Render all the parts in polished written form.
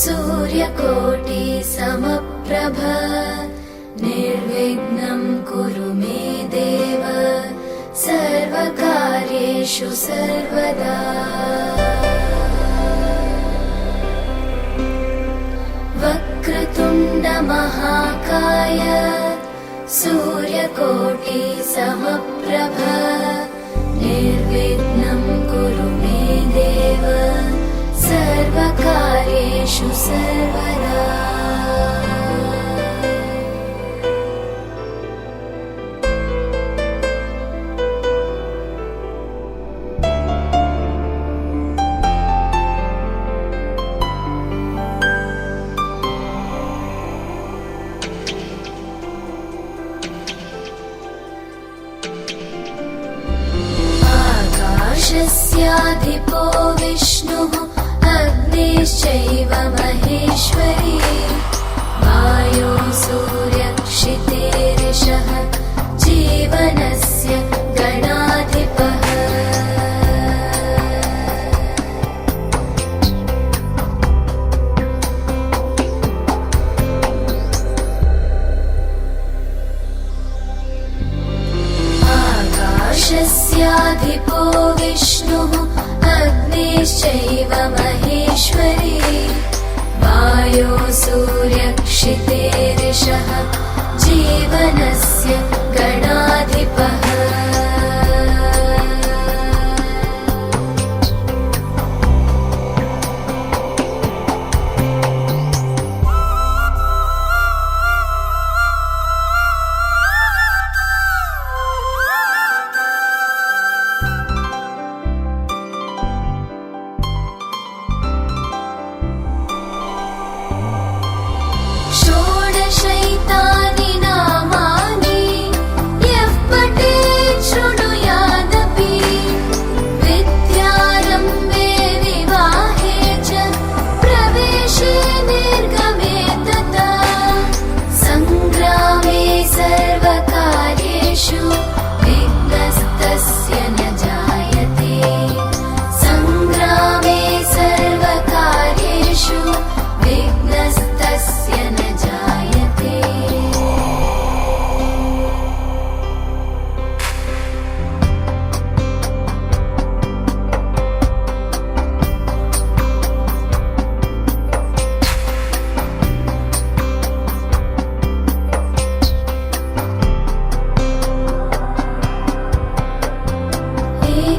सूर्यकोटि समप्रभ निर्विघ्नं कुरु मे देव सर्वकार्येषु सर्वदा। वक्रतुण्ड महाकाय सूर्यकोटि समप्रभ निर्विघ्नं कुरु मे देव सर्वकार्येषु सर्वदा। आकाशस्याधिपो विष्णुः अग्निश्चैव महेश्वरी वायो सूर्यक्षितेरिषः जीवनस्य गणाधिपः। आकाशस्याधिपो विष्णुः अग्निश्चैव महेश्वरी वायो सूर्यक्षितेरिषः जीवनस्य गणाधिपः। षोडशैतानि नामानि यः पठेत् शृणुयादपि विद्यारम्भे विवाहे च प्रवेशे निर्गमे तथा सङ्ग्रामे सर्वकार्येषु विघ्नस्तस्य न जायते। सङ्ग्रामे सर्वकार्येषु विघ्नस्तस्य न जायते।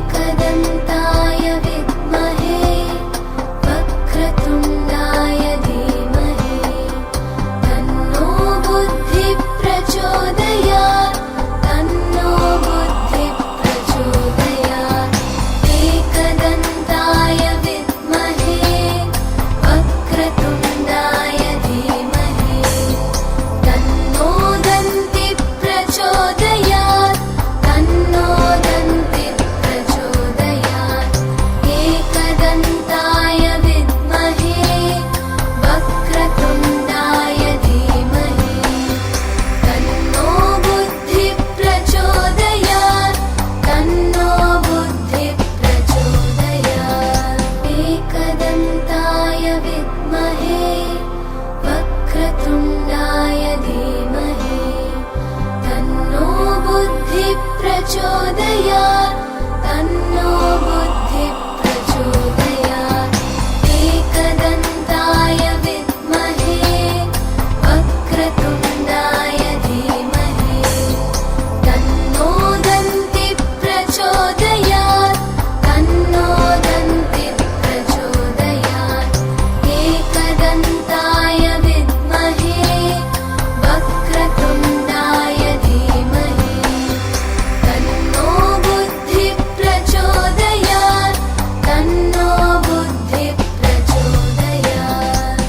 एकदन्ताय विद्महे वक्रतुण्डाय धीमहि तन्नो बुद्धिः प्रचोदयात् तन्नो बुद्धिः प्रचोदयात्। एकदन्ताय विद्महे वक्रतुण्डाय धीमहि तन्नो दन्तिः प्रचोदयात् तन्नो दन्तिः प्रचोदयात्। एकदन्ताय विद्महे वक्रतुण्डाय धीमहि तन्नो बुद्धिः प्रचोदयात् तन्नो बुद्धिः प्रचोदयात्। एकदन्ताय विद्महे वक्रतुण्डाय धीमहि तन्नो बुद्धिः प्रचोदयात् तन्नो बुद्धिः प्रचोदयात्। एकदन्ताय विद्महे वक्रतुण्डाय धीमहि तन्नो दन्तिः प्रचोदयात् तन्नो दन्तिः प्रचोदयात्। एकदन्ताय विद्महे वक्रतुण्डाय धीमहि तन्नो बुद्धिः प्रचोदयात् तन्नो बुद्धिः प्रचोदयात्।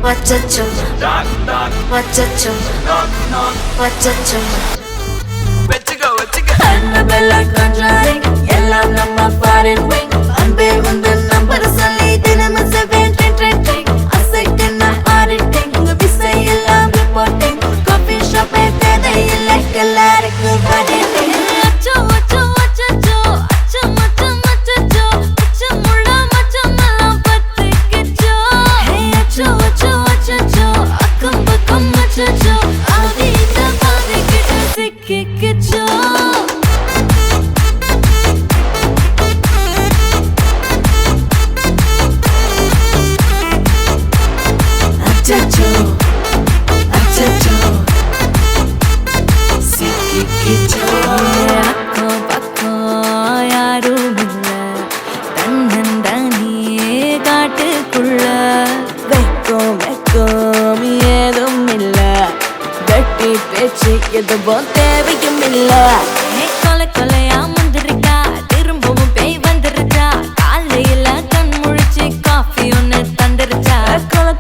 Wachachum, wachachum, wachachum. Where'd you go? Where'd you go? Annabella conjuring எல்லாம் நம்ம foreign wing அன்பே உந்தன் நம்பர் சொல்லி தினமும் செவன் ட்ரெண்ட் அசைக்கன ஆடிட்டிங் உங்க விசை எல்லாம் ரிப்போர்ட்டிங் காஃபி ஷாப் தேதை இல்லை எல்லாருக்கும் பதிட்டிங் அச்சோ அச்சோ அச்சோ அச்சோ மச்சம் அச்சோ அச்சமுள்ள மச்சமெல்லாம் பத்திக்கிச்சோ ஹே அச்சோ அச்சோ அச்சோ அக்கம் பக்கம் அச்சோ ஆதிட்ட பாதிக்கிட்ட சிக்கிக்கிச்சோ அச்சச்சோ அச்சச்சோ சிக்கிக்கிச்சோ அக்கம் பக்கம் யாரும் இல்ல தன்னந்தனியே காட்டுக்குள்ள வெக்கம் ஏதும் இல்ல வெட்டி பேச்சு எதுவும் தேவையும் இல்ல கொலை கொலையா முந்திருக்கா திரும்பவும் பேய் வந்துருச்சா காலையில கண் முழிச்சு காஃபி ஒன்னு தந்துருச்சா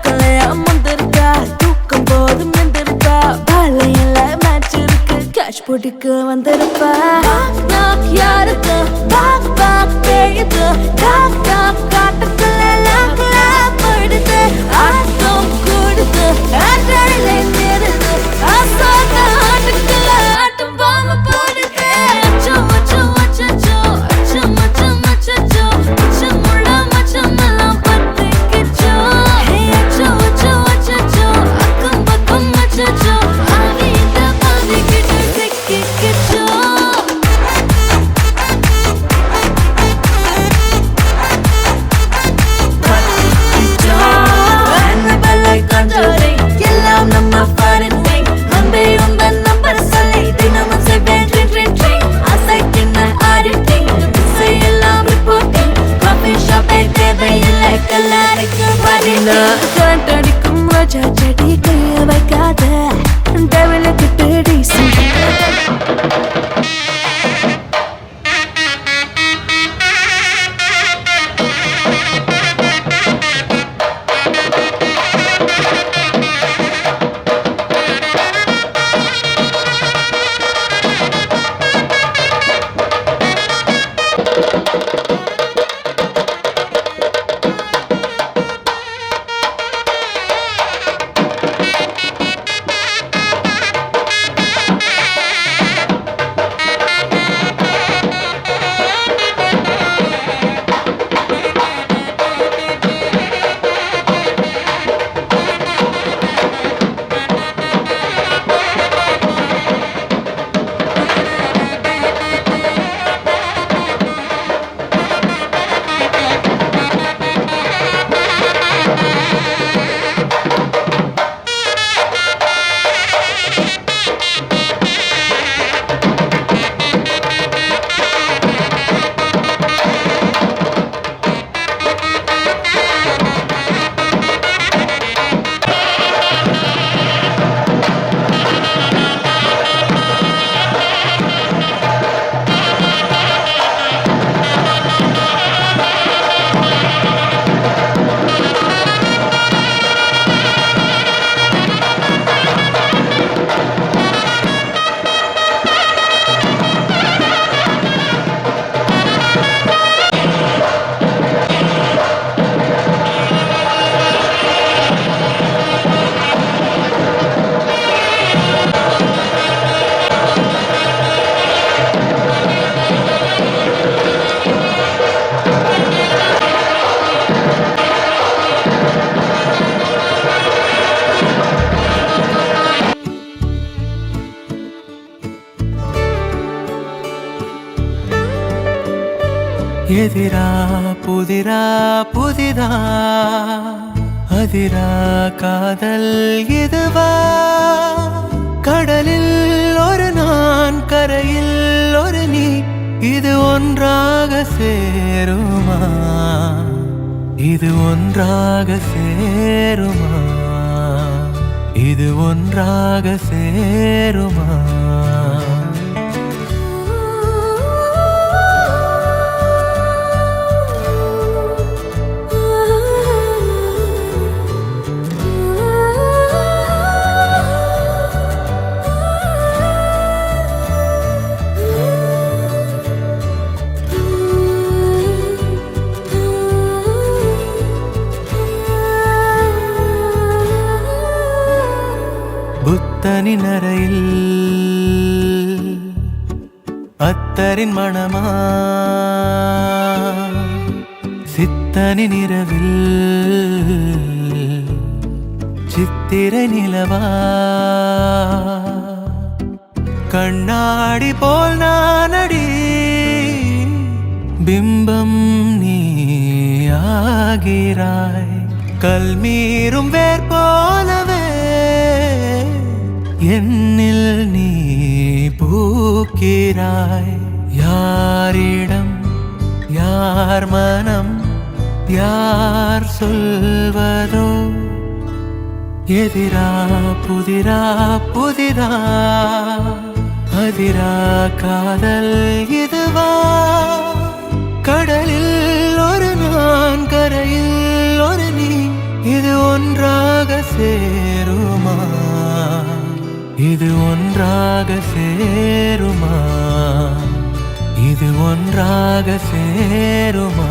கொலையா முந்திருக்கா தூக்கம் போதும் நின்றுருக்கா பாலையில மேட்ச் இருக்கு கேஷ் போட்டுக்கு வந்திருப்பா நாக் யாருக்கு பாக் பாக் பேயுது டாக் டாக் காட்டுக்குள்ள லாக்லா படுது ஆட்டம் கூடுது ஆட்டாயில நிறுது ஆசாக ஆட்டுக்குள்ள ஆட்டம் பாம்பு போடுது அச்சோ அச்சோ அச்சோ அச்சோ மச்சம் அச்சோ அச்சமுள்ள மச்சமெல்லாம் பத்திக்கிச்சோ ஹே அச்சோ அச்சோ அச்சோ அக்கம் பக்கம் அச்சோ ஆதிட்ட பாதிக்கிட்ட சிக்கிக்கிச்சோ Annabella conjuring எல்லாம் நம்ம foreign wing அன்பே உந்தன் நம்பர் சொல்லி தினமும் செவன் ட்ரெண்ட் அசைக்கின ஆடிட்டிங் விசை எல்லாம் ரிப்போர்ட்டிங் காஃபி ஷாப்பை தேவையில்லை எல்லாருக்கும் பதிட்டிங் கரண்ட் அடிக்கும் ரோஜா செடி கைய வைக்காத டெவலுக்கிட்டு டீசன் எதிரா புதிரா புதிதா அதிரா காதல் இதுவா கடலில் ஒரு நான் கரையில் ஒரு நீ இது ஒன்றாக சேருமா இது ஒன்றாக சேருமா இது ஒன்றாக சேருமா அத்தனின் அறையில் அத்தரின் மணமா சித்தனின் இரவில் சித்திரை நிலவா கண்ணாடி போல் நானடி பிம்பம் நீ ஆகிறாய் கல்மீறும் வேர் போலவே என்னில் நீ பூக்கிறாய் யாரிடம் யார் மனம் யார் சொல்வதோ எதிரா புதிரா புதிரா அதிரா காதல் இதுவா கடலில் ஒரு நான் கரையில் ஒரு நீ இது ஒன்றாக சேருமா இது ஒன்றாக சேருமா இது ஒன்றாக சேருமா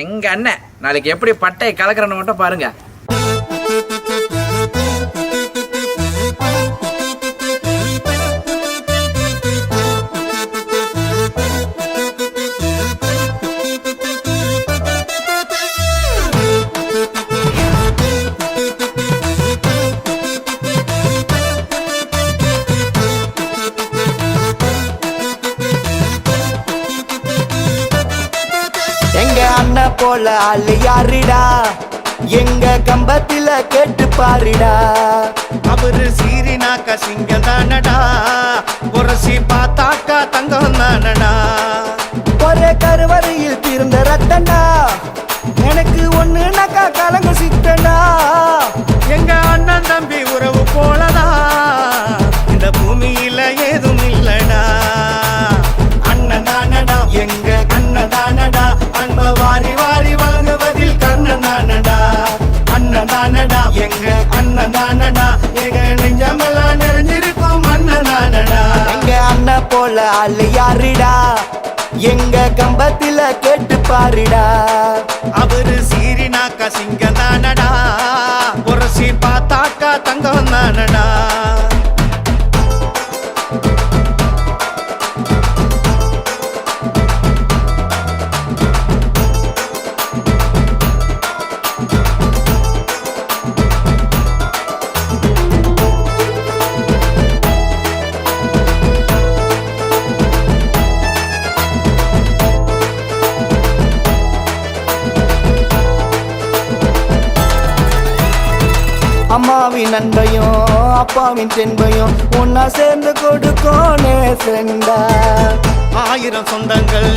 எங்க அண்ணன் நாளைக்கு எப்படி பட்டை கலக்கிறன்னு மட்டும் பாருங்க. அண்ணன் போல ஆளு யாருடா எங்க கம்பத்தில கேட்டு பாருடா அவரு சீரினாக்கா சிங்கம் தானடா புரசி பார்த்தாக்கா தங்கம் தானடா ஒரே கருவறையில் பிறந்த ரத்தண்டா எனக்கு ஒண்ணுனாக்கா கலங்க சித்தண்டா எங்க அண்ணன் தம்பி உறவு போலடா இந்த பூமியில ஏதும் இல்லடா அண்ணன் தானடா எங்க அண்ணன் தானடா அன்ப வாரி வாரி வாங்குவதில் கண்ணன் தானடா அண்ணன் தானடா எங்க அண்ணன் தானடா எங்க நெஞ்சமெல்லாம் நிறைஞ்சிருக்கும் அண்ணன் தானடா எங்க அண்ணன் போல ஆளு யாருடா எங்க கம்பத்தில கேட்டு பாருடா அவரு சீரினாக்கா சிங்கம் தானடா புரசி பார்த்தாக்கா தங்கம் தானடா அம்மாவின் அன்பையும் அப்பாவின் தென்பையும் ஒன்னா சேர்ந்து கொடுக்கும் நேசண்டா ஆயிரம் சொந்தங்கள்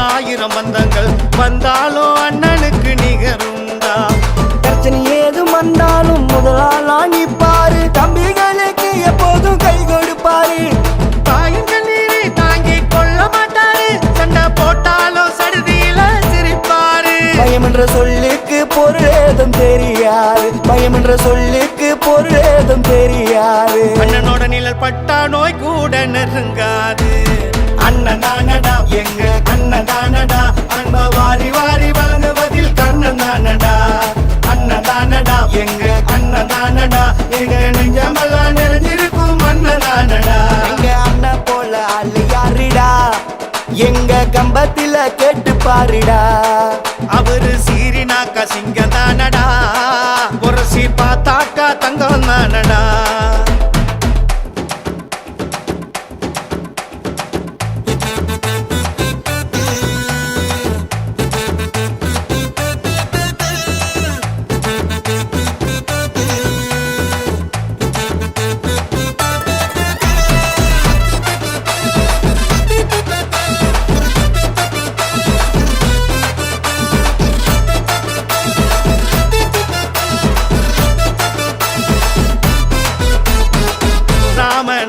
ஆயிரம் பந்தங்கள் வந்தாலும் அண்ணனுக்கு நிகருண்டா பிரச்சனை ஏதும் வந்தாலும் முதலாளா நிப்பாரு தம்பிகளுக்கு எப்போதும் கை கொடுப்பாரு தாயின் கண்ணீரை தாங்கி கொள்ள மாட்டாரு சண்டை போட்டாலும் சடுதியில சிரிப்பாரு பயம் என்ற சொல்லுக்கு பொருள் ஏதும் தெரியாது பயம் என்ற சொல்லுக்கு பொருள் ஏதும் தெரியாது அண்ணனோட நிழல் பட்டா நோய் கூட நெருங்காது. அண்ணன் தானடா எங்க அண்ணன் தானடா, அன்ப வாரி வாரி வழங்குவதில் கண்ணன் தானடா. அண்ணன் தானடா எங்க அண்ணன் தானடா, எங்க நெஞ்சமெல்லாம் நிறைஞ்சிருக்கும் அண்ணன் தானடா. எங்க அண்ணன் போல ஆளு யாருடா, எங்க கம்பத்தில கேட்டு பாருடா. அவரு சீரினாக்கா சிங்கம் தானடா, புரசி பார்த்தாக்கா தங்கம் தானடா.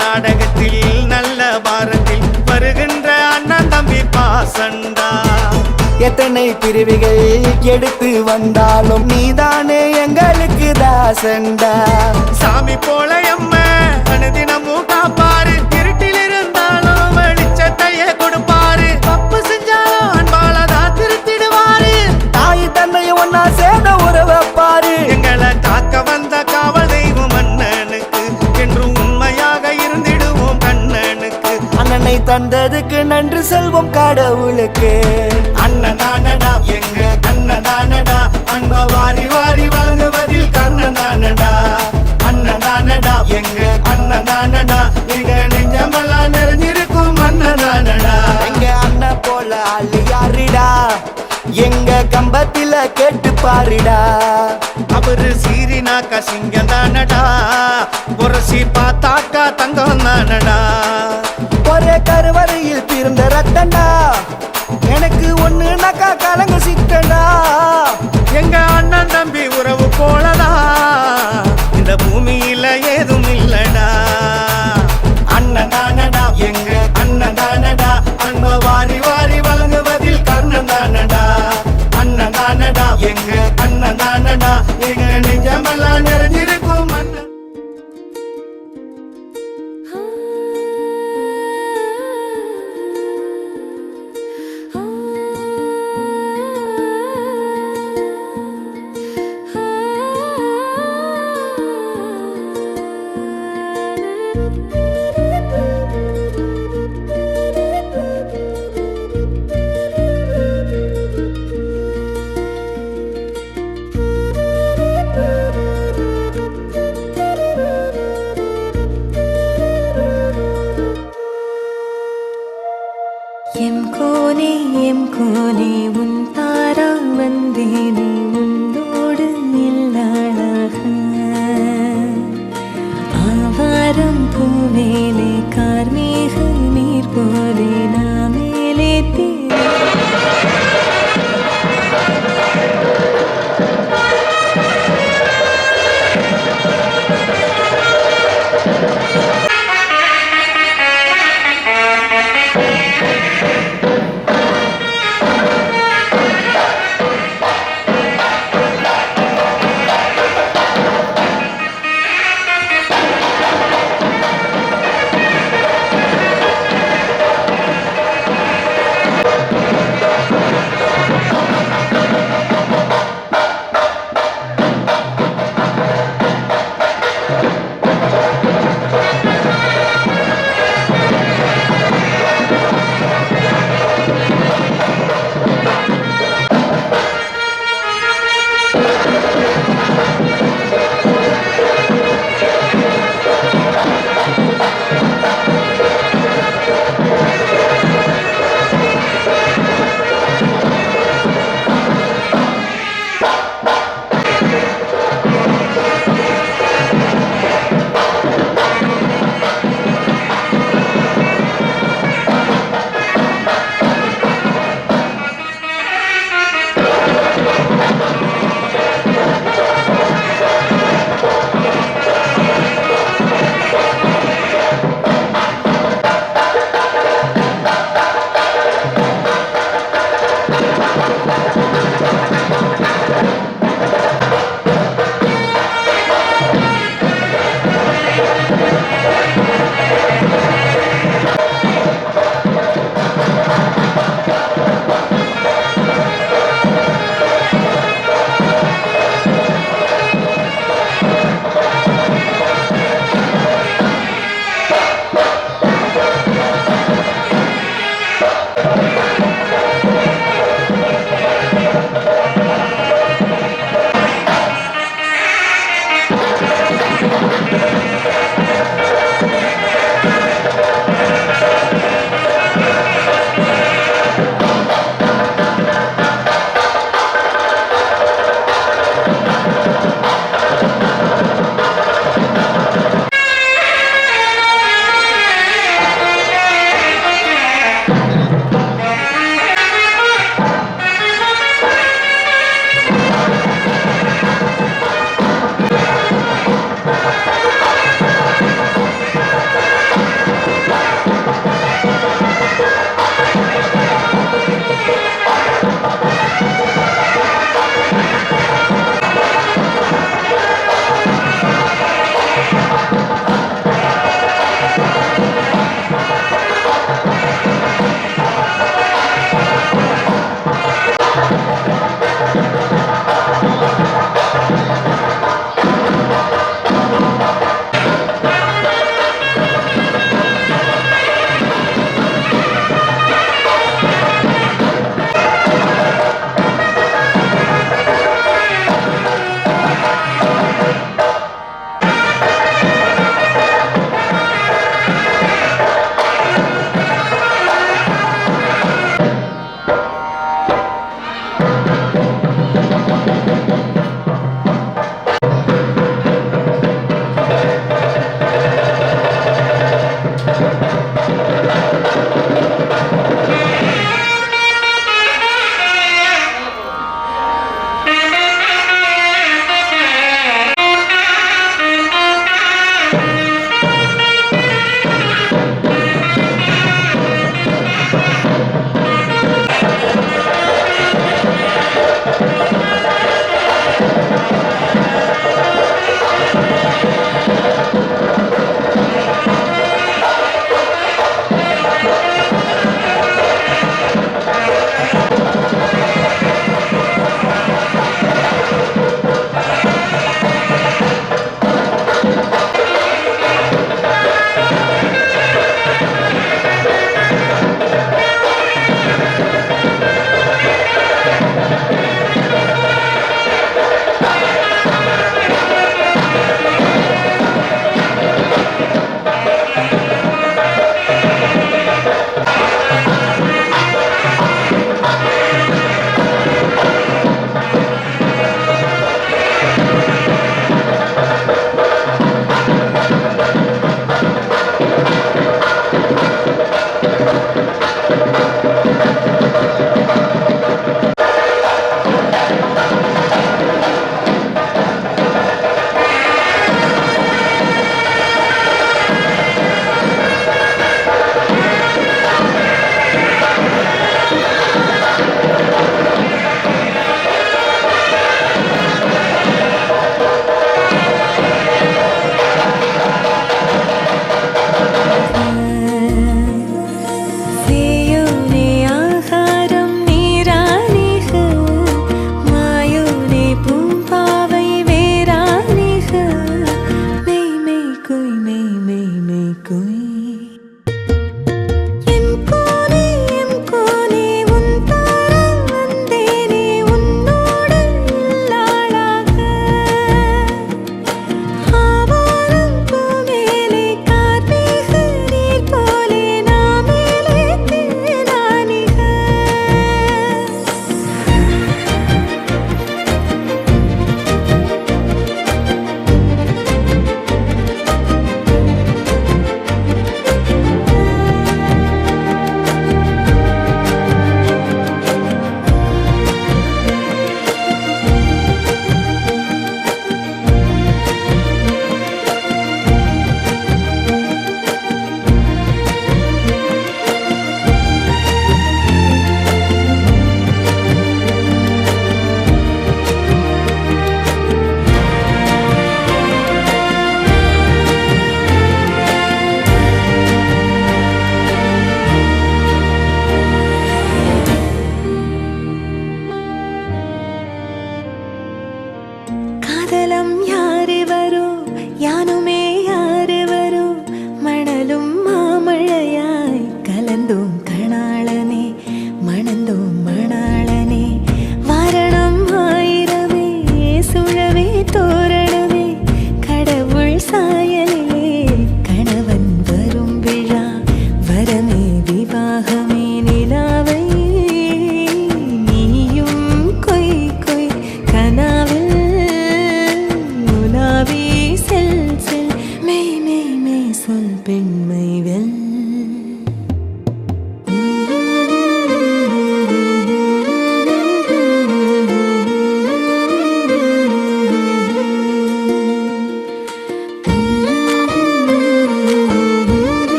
நாடகத்தில் நல்ல பாரத்தில் வருகின்ற அண்ணன் தம்பி பாசண்டா. எத்தனை பிரிவுகள் எடுத்து வந்தாலும் நீதானே எங்களுக்கு தாசண்டா. சாமி போல எம்ம அனுதினமும் காப்பாரு, இருட்டில் இருந்தாலும் வெளிச்சத்தையே கொடுப்பாரு. தப்பு செஞ்சாலும் அன்பாலதான் திருத்திடுவாரு. தாய் தன்னை ஒன்னா சேர்ந்த உறவப்பாரு. எங்களை காக்க வந்த காவல் தெய்வம் அண்ணனுக்கு என்றும் உண்மையாக இருந்திடுவோம் கண்ணனுக்கு. அண்ணனை தந்ததுக்கு நன்றி செல்வம் கடவுளுக்கு. அண்ணன் தானடா எங்க அண்ணன் தானடா, அன்ப வாரி வாரி வழங்குவதில் கண்ணன் தானடா. அண்ணன் தானடா எங்க அண்ணன் தானடா, எங்க நெஞ்சமெல்லாம் நிறைஞ்சிருக்கும் அண்ணன் தானடா. எங்க அண்ணன் போல ஆளு யாருடா, எங்க கம்பத்தில கேட்டு பாருடா. அவரு சீரினாக்கா சிங்கம் தானடா, புரசி பார்த்தாக்கா தங்கம் தானடா. ஒரே கருவறையில் பிறந்த ரத்தண்டா, எனக்கு ஒண்ணு நக்கா கலங்க சிக்கண்டா. எங்க அண்ணன் தம்பி உறவு போலடா, இந்த பூமியில ஏதும் இல்லடா. அண்ணன் தானடா எங்க அண்ணன் தானடா, அன்ப வாரி வாரி வழங்குவதில் கண்ணன் தானடா. அண்ணன் தானடா எங்க அண்ணன் தானடா, எங்க நெஞ்சமெல்லாம் நிறைஞ்சிருக்கும் அண்ணன். எம் கோனே உன் தாரா வந்தேனே உன்னோடு இல்லாளாக. ஆவாரம் பூவேலே கார்மேக நீர் போலே நாமேலே தேரே.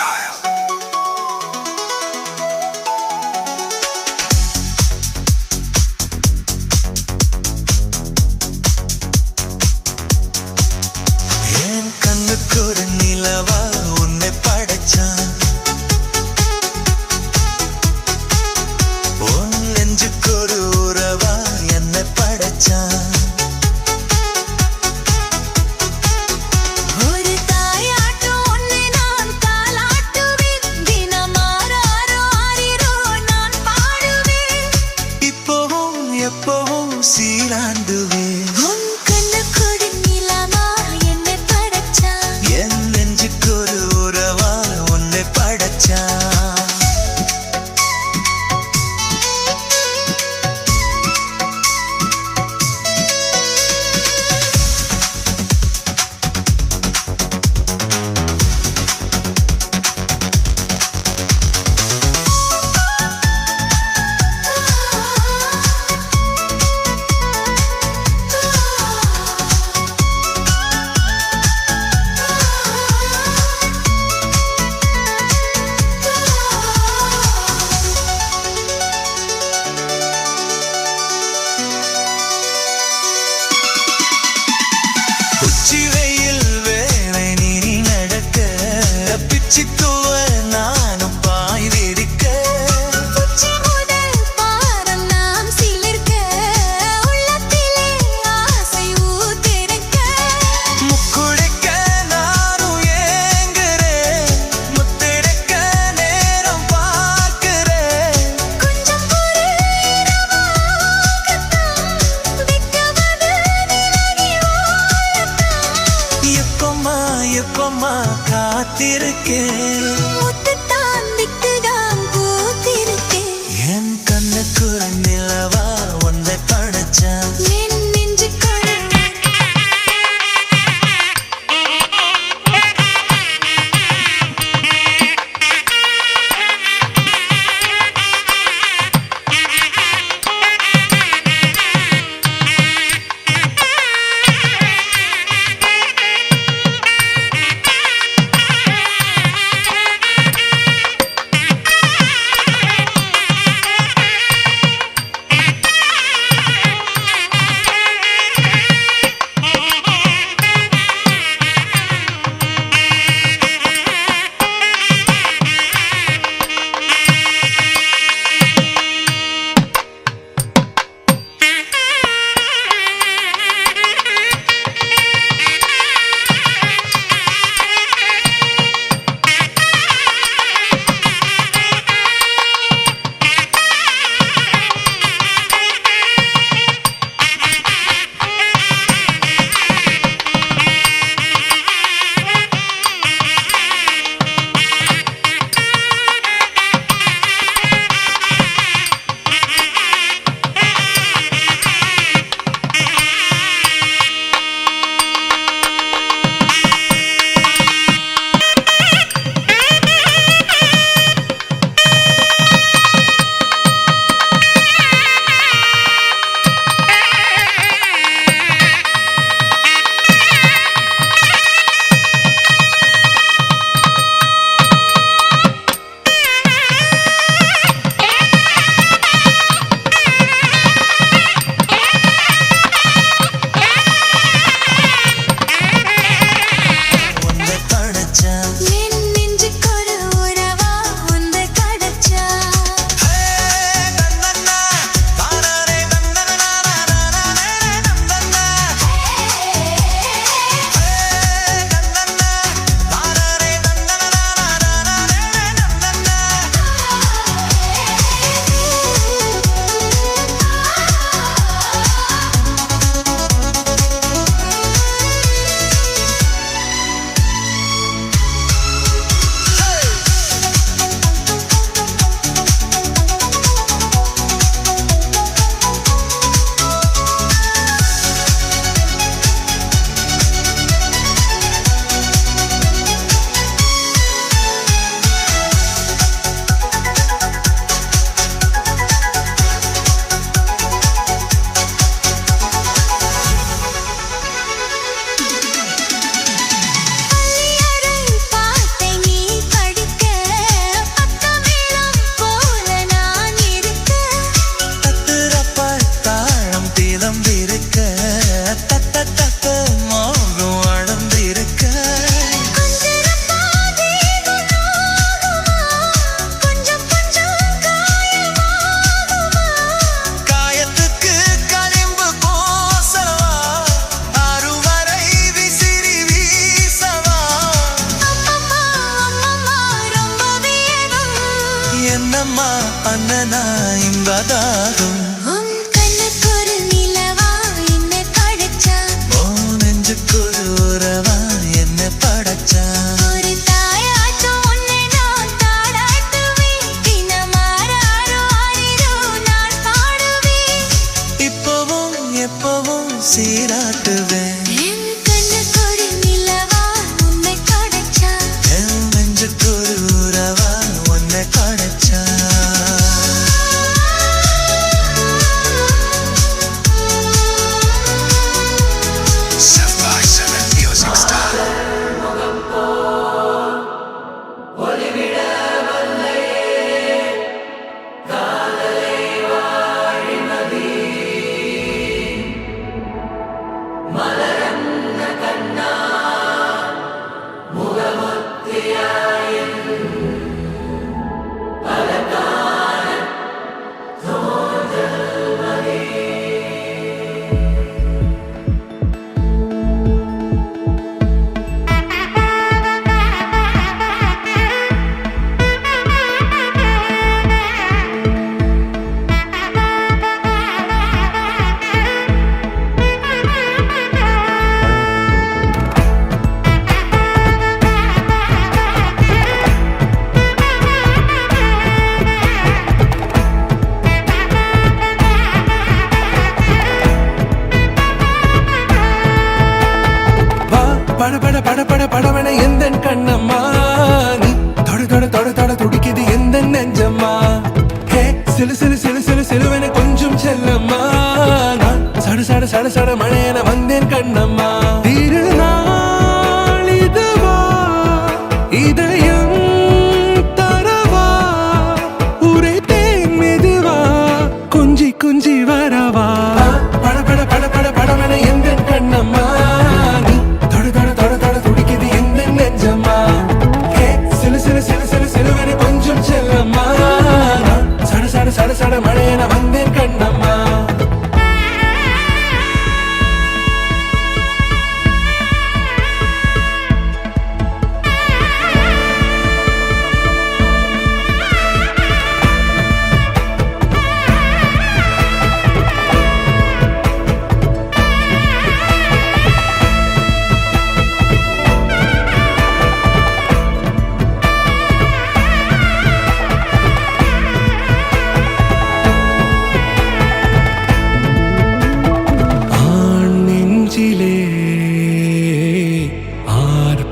style. என் கண்ணுக்கு ஒரு நிலவா உன்னை படைச்சான், உன் நெஞ்சுக்கு ஒரு உறவா என்னை படைச்சான். ஒரு தாயாட்டும் உன்னை நான் தாலாட்டுவேன், தினமாறாரோ ஆரிரோ நான் பாடுவேன். இப்போவும் எப்போவும் சீராண்டுவேன். உன் கண்ணுக்குடி நிலவா என்னை படைச்சான், என் நெஞ்சுக்கு ஒரு உறவா உன்னை படைச்சான். உச்சி வெயில் வேலை நீ நடக்க, தப்பிச்சு தூவ நானும் பாய் விரிக்க. உச்சி முதல் பாரம் நாம் சிலிர்க்க, உள்ளத்திலே ஆசை ஊத்திருக்க. முக்குடைக்க நானும் ஏங்குறேன், முத்தெடுக்க நேரம் பார்க்கிறேன். கொஞ்சம் பொறு இரவாகத்தான், வெட்கமது விலகி ஓடத்தான். எப்பமா காத்திருக்கேன், முத்துத்தான் விட்டுதான் பூத்திருக்கேன். என் கண்ணுக்கு ஒரு நிலவா உன்னை படைச்சான். என் நெஞ்சுக்குள்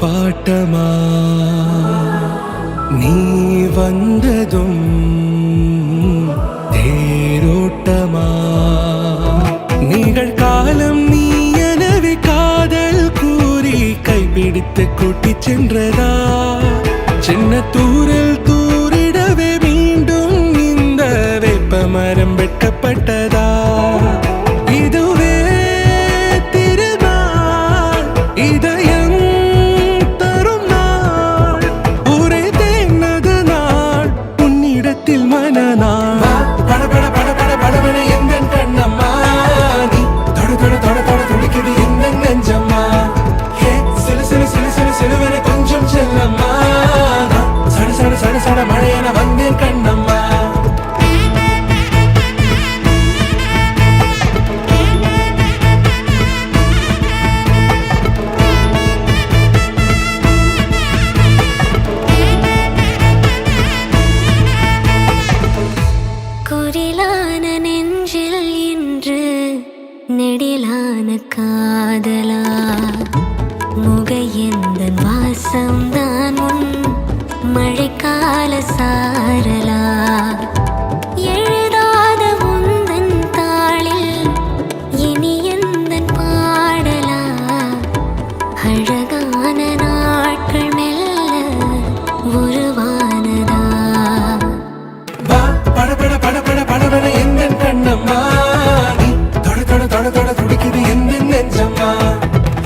ஆர்ப்பாட்டமா நீ வந்ததும் தேரோட்டமா நிகழ்காலம் நீ எனவே காதல் கூறி கைப்பிடித்து கூட்டிச் சென்றதா சின்ன தூரல் தூரிடவே மீண்டும் இந்த வேப்பமரம் வெட்கப்பட்டதா இதுவே திருநாள் இதயம் தரும் நாள் ஒரே தேனது நாள் உன்னிடத்தில் மனநாள் பட பட பட பட படவன எந்த கண்ணம்மா நீ தொட தொட தொட தொட துடிக்குது எந்த நெஞ்சம்மா ஹே சிலு சிலு சிலு சிலு சிலுவன கொஞ்சம் செல்லம்மா சட சட சட சட மழையென வந்தேன் கண்ணம்மா குரிலான நெஞ்சில் இன்று நெடிலான காதலா முகையெந்தன் வாசம்தான் உன் மழைக்கால சாரலா எழுதாத உந்தன் தாளில் இனி எந்தன் பாடலா அழகான நாட்கள் மெல்ல உருவானதா பட பட பட பட படவன எந்த கண்ணம்மா நீ தொட தொட தொட தொட துடிக்குது எந்த நெஞ்சம்மா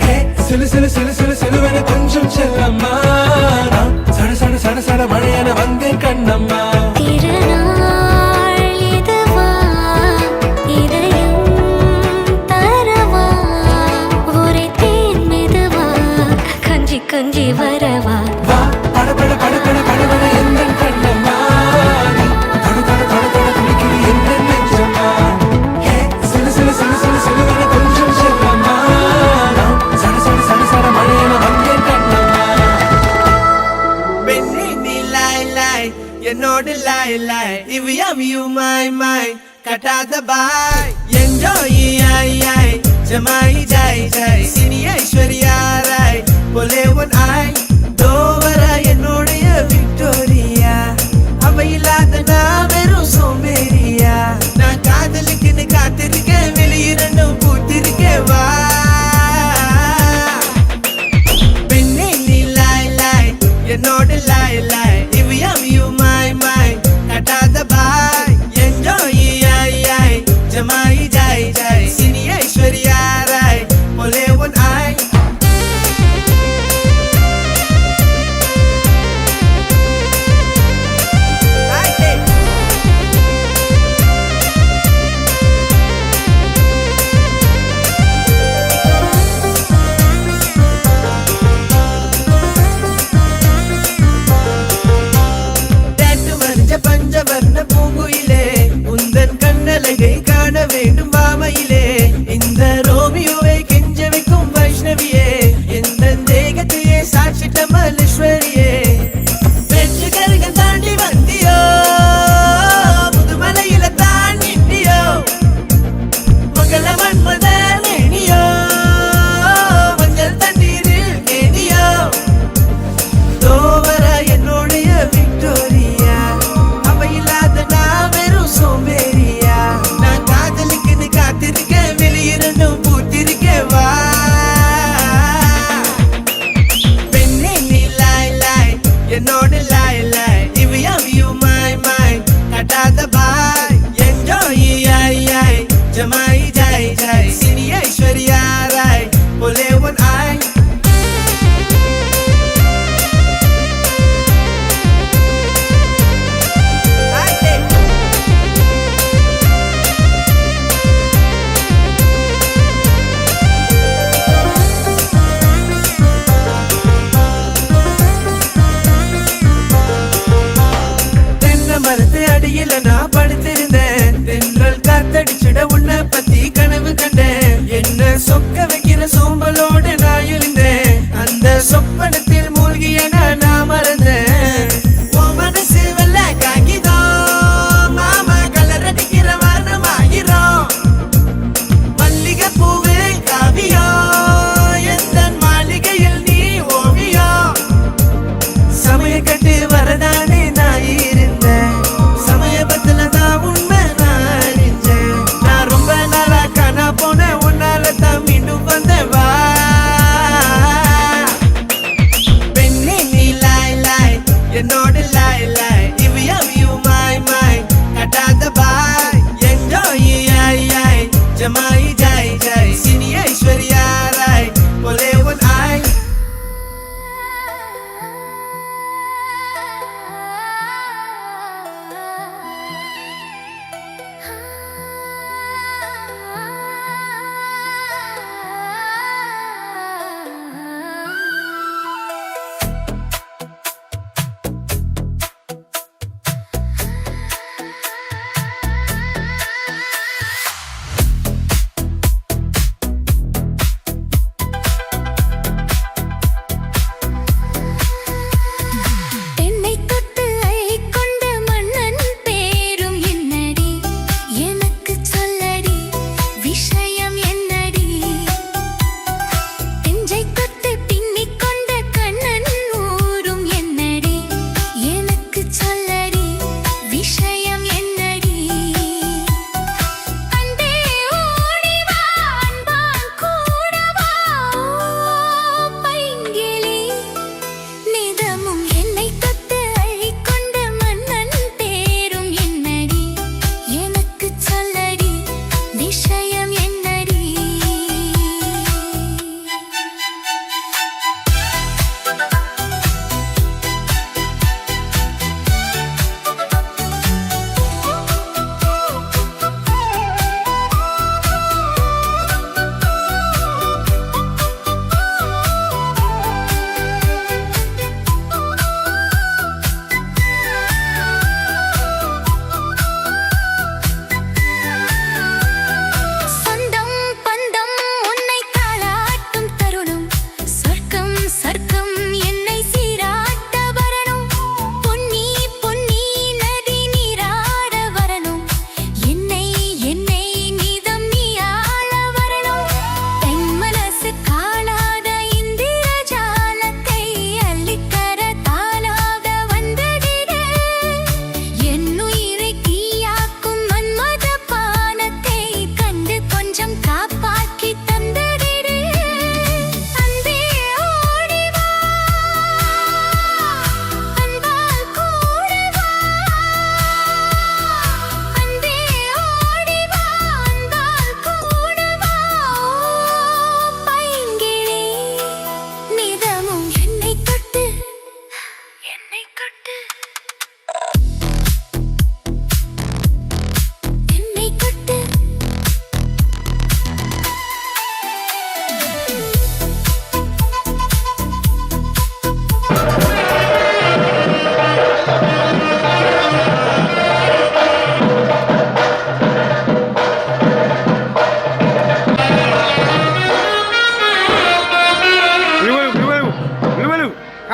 ஹே சிலு சிலு சிலு சிலு சிலுவன கொஞ்சம் செல்லம்மா சட சட சட சட மழையென வந்தேன் கண்ணம்மா திருநாள் இதுவா இதயம் தரவா ஒரே தேன் மெதுவா கஞ்சி கஞ்சி வரவா பட பட பட பட படவன எந்த கண்ணம்மா நீ தொட தொட தொட தொட துடிக்குது எந்த நெஞ்சம்மா ஹே சிலு சிலு சிலு சிலு சிலுவன கொஞ்சம் செல்லம்மா சட சட சட சட மழையென வந்தேன் கண்ணம்மா பெண்ணே நீ லாய் லாய் என்னோடு லாய் லாய் இவ்வியம் யூ மை மை கட்டாத பாய் என்ஜாய் ஐ ஐ ஜமாய் ஜாய் ஜாய் சினி ஐஸ்வர்யா ராய் போலே ஒன் ஐ தோவரா என்னுடைய விக்டோரியா அவ இல்லாத நான் வெறும் சோம்பேறியா நான் காதலுக்குன்னு காத்திருக்கேன் வெளியிரண்டும் பூத்திருக்கேன் வா பெண்ணே நீ லாய் லாய் என்னோடு லாய் லாய் இவ்வியம் யூ மை மை கட்டாத பாய் என்ஜாய் ஐ ஐ ஜமாய் ஜாய் ஜாய் சினி ஐஸ்வர்யா ராய் போலே ஒன் ஐ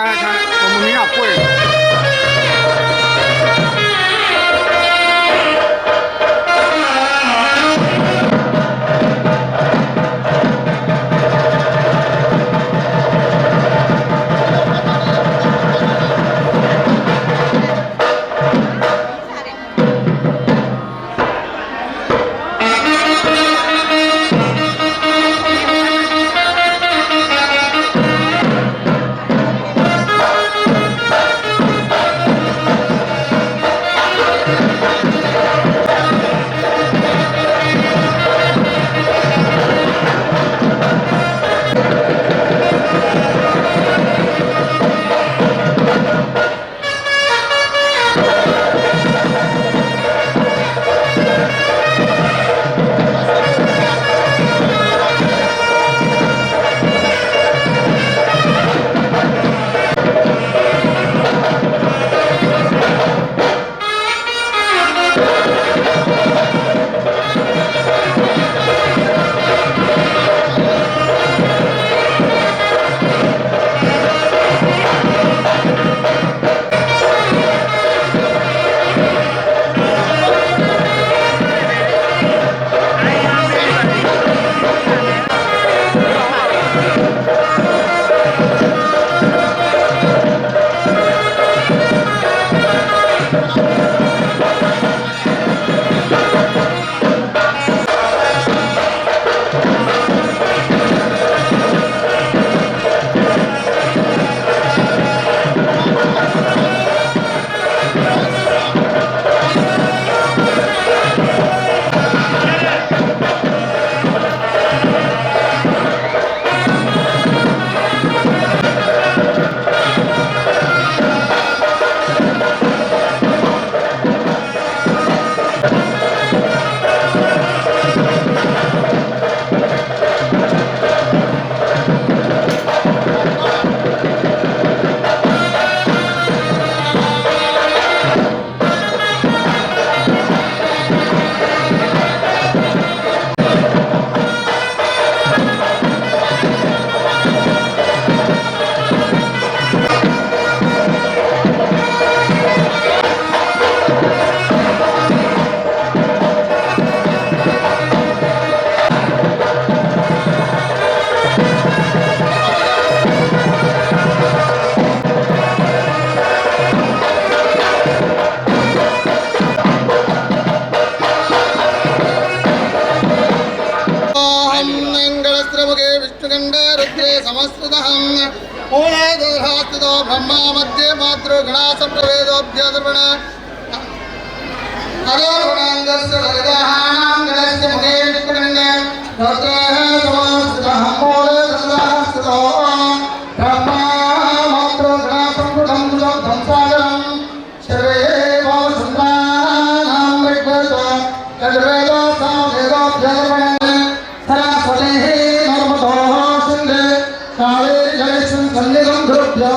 看，我们明天会。मूले देहास्थितो ब्रह्मा मध्ये मातृगणा संप्रवेदोऽभ्यदर्पण अदोर्पणाङ्गस्य हरिदाहानां गणस्य मुखे विष्णुकण्डे रौद्रेः समास्थितः मूले देहास्थितो ब्रह्मा मातृगणा संप्रदं धंसागरं सर्वे भावसुन्दानां ऋग्वेदो यजुर्वेदो सामवेदोऽभ्यदर्पण सरस्वतीः नर्मदो सिन्धे काले सन्निधं धृभ्यो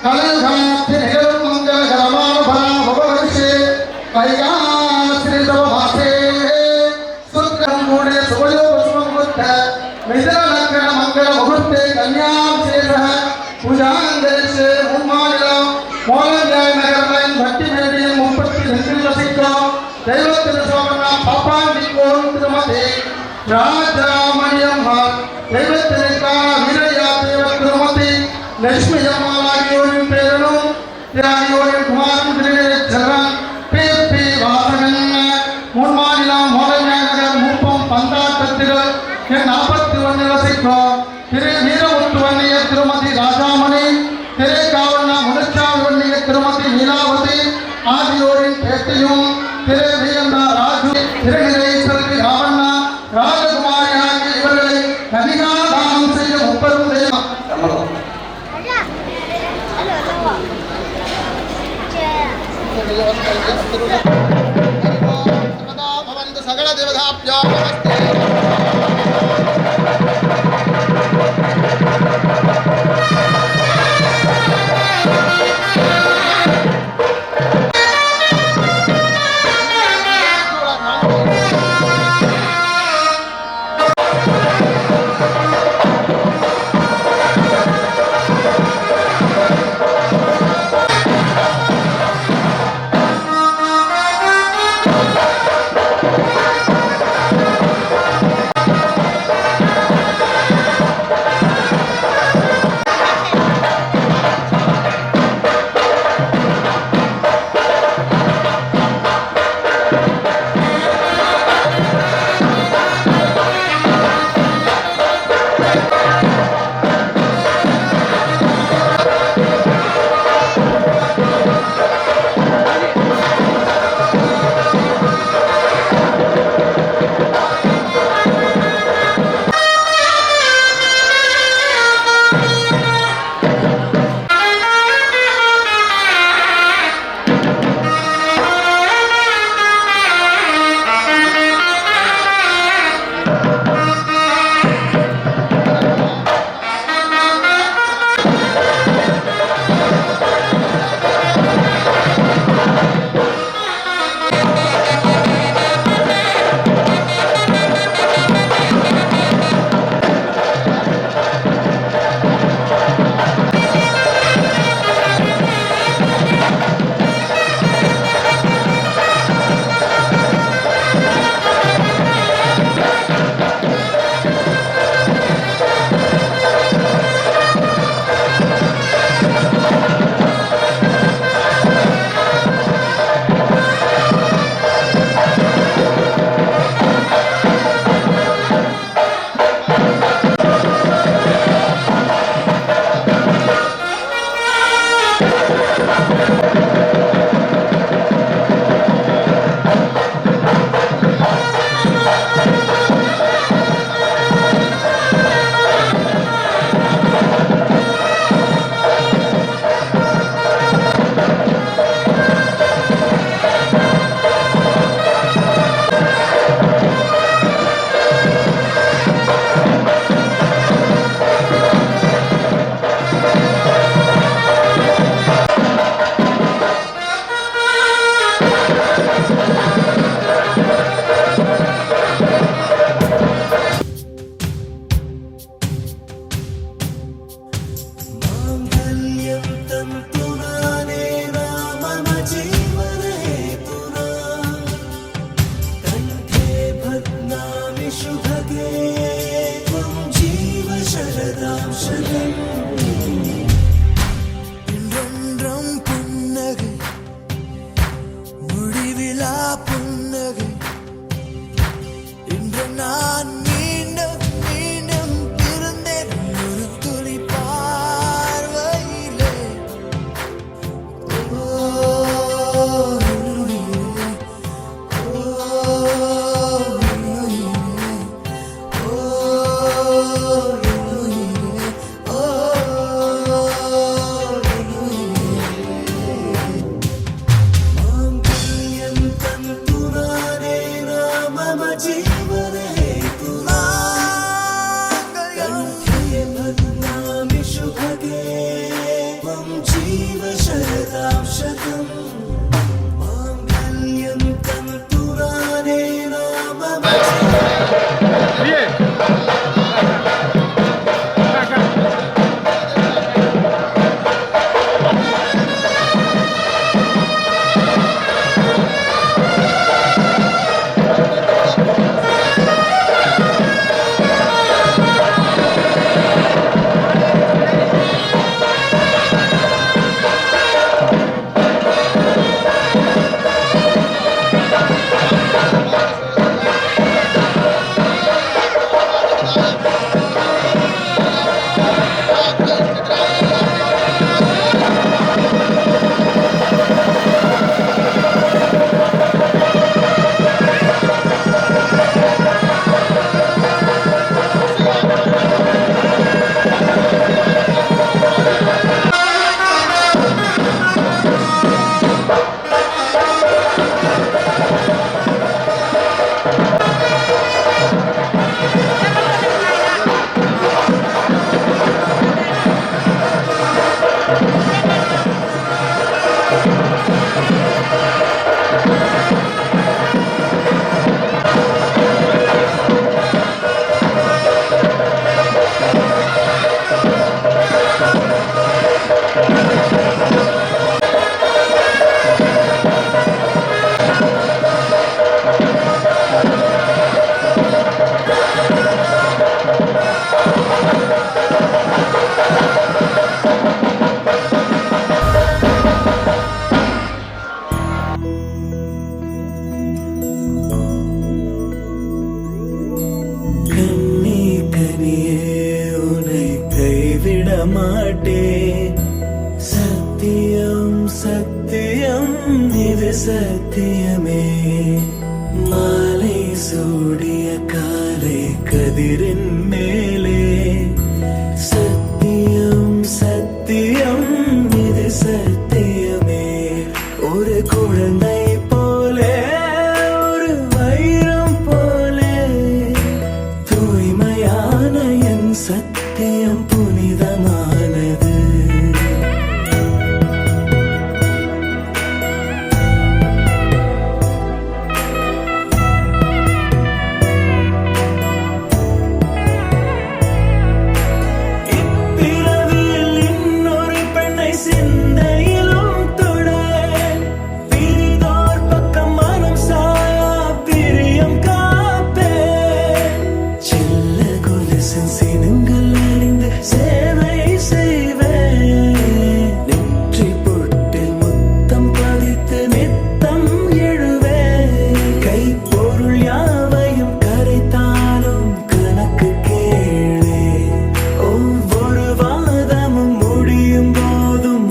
कलिघातिनिरं मङ्गलकरमानुभवाभववर्षे कैकाश्रीतवमासे शुक्रं मूढे सुवयो पुष्पमुहूर्त मिथिललग्नमङ्गलमुहूर्ते कन्यां शेषः पूजाङ्गरिष्ये मुम्मानिलं मोलन्यायनगरं भट्टिमेडियं मुम्पत्ति हिन्दुलसिक्को दैवतिरसोमना पापान्निकों तिरुमते राजामणियम्म दैवतिरिका लक्ष्मी जमालायोनि प्रेरणो त्यायोनि कुमारं दिने जगन पेपे वासगन मुर्मानिला मोरन्या नगर मुपम पंदा कत्तिगल के 41 वसिको तिरे वीर उत्तवन्निय तिरुमति राजामणि तिरे कावण्ण मुनच्चावन्निय तिरुमति लीलावती आदियोनि पेट्टियुं तिरे वीरंद राजु तिरे निरेश्वरी रावण्ण राजकुमारियागि इवरले कनिगादानं செய்ய முப்பெரும் தெய்வம் सकल देवताभ्यो नमस्ते शरदां शतं माङ्गल्यं तन्तु रानेन मम மாட்டேன் சத்தியம் சத்தியம் இது சத்தியமே மாலை சூடிய காலை கதிரின் மேலே சத்தியம் சத்தியம் இது சத்தியமே ஒரு குழந்தை போலே ஒரு வைரம் போலே தூய்மையான என் சத்தியம் புனிதமானது இப்பிறவியில் இன்னொரு பெண்ணை சிந்தையிலும் தொட பிரிதோர் பக்கம் மனம் சாயா பிரியம் காப்பே சில்ல கொலுசின் சினுங்கள் அறிந்து சேவை செய்வேன் நெற்றி பொட்டில் முத்தம் பதித்து நித்தம் எழுவேன் கைப்பொருள் யாவையும் கரைத்தாலும் கணக்கு கேளே ஒவ்வொரு வாதமும் முடியும் போதும்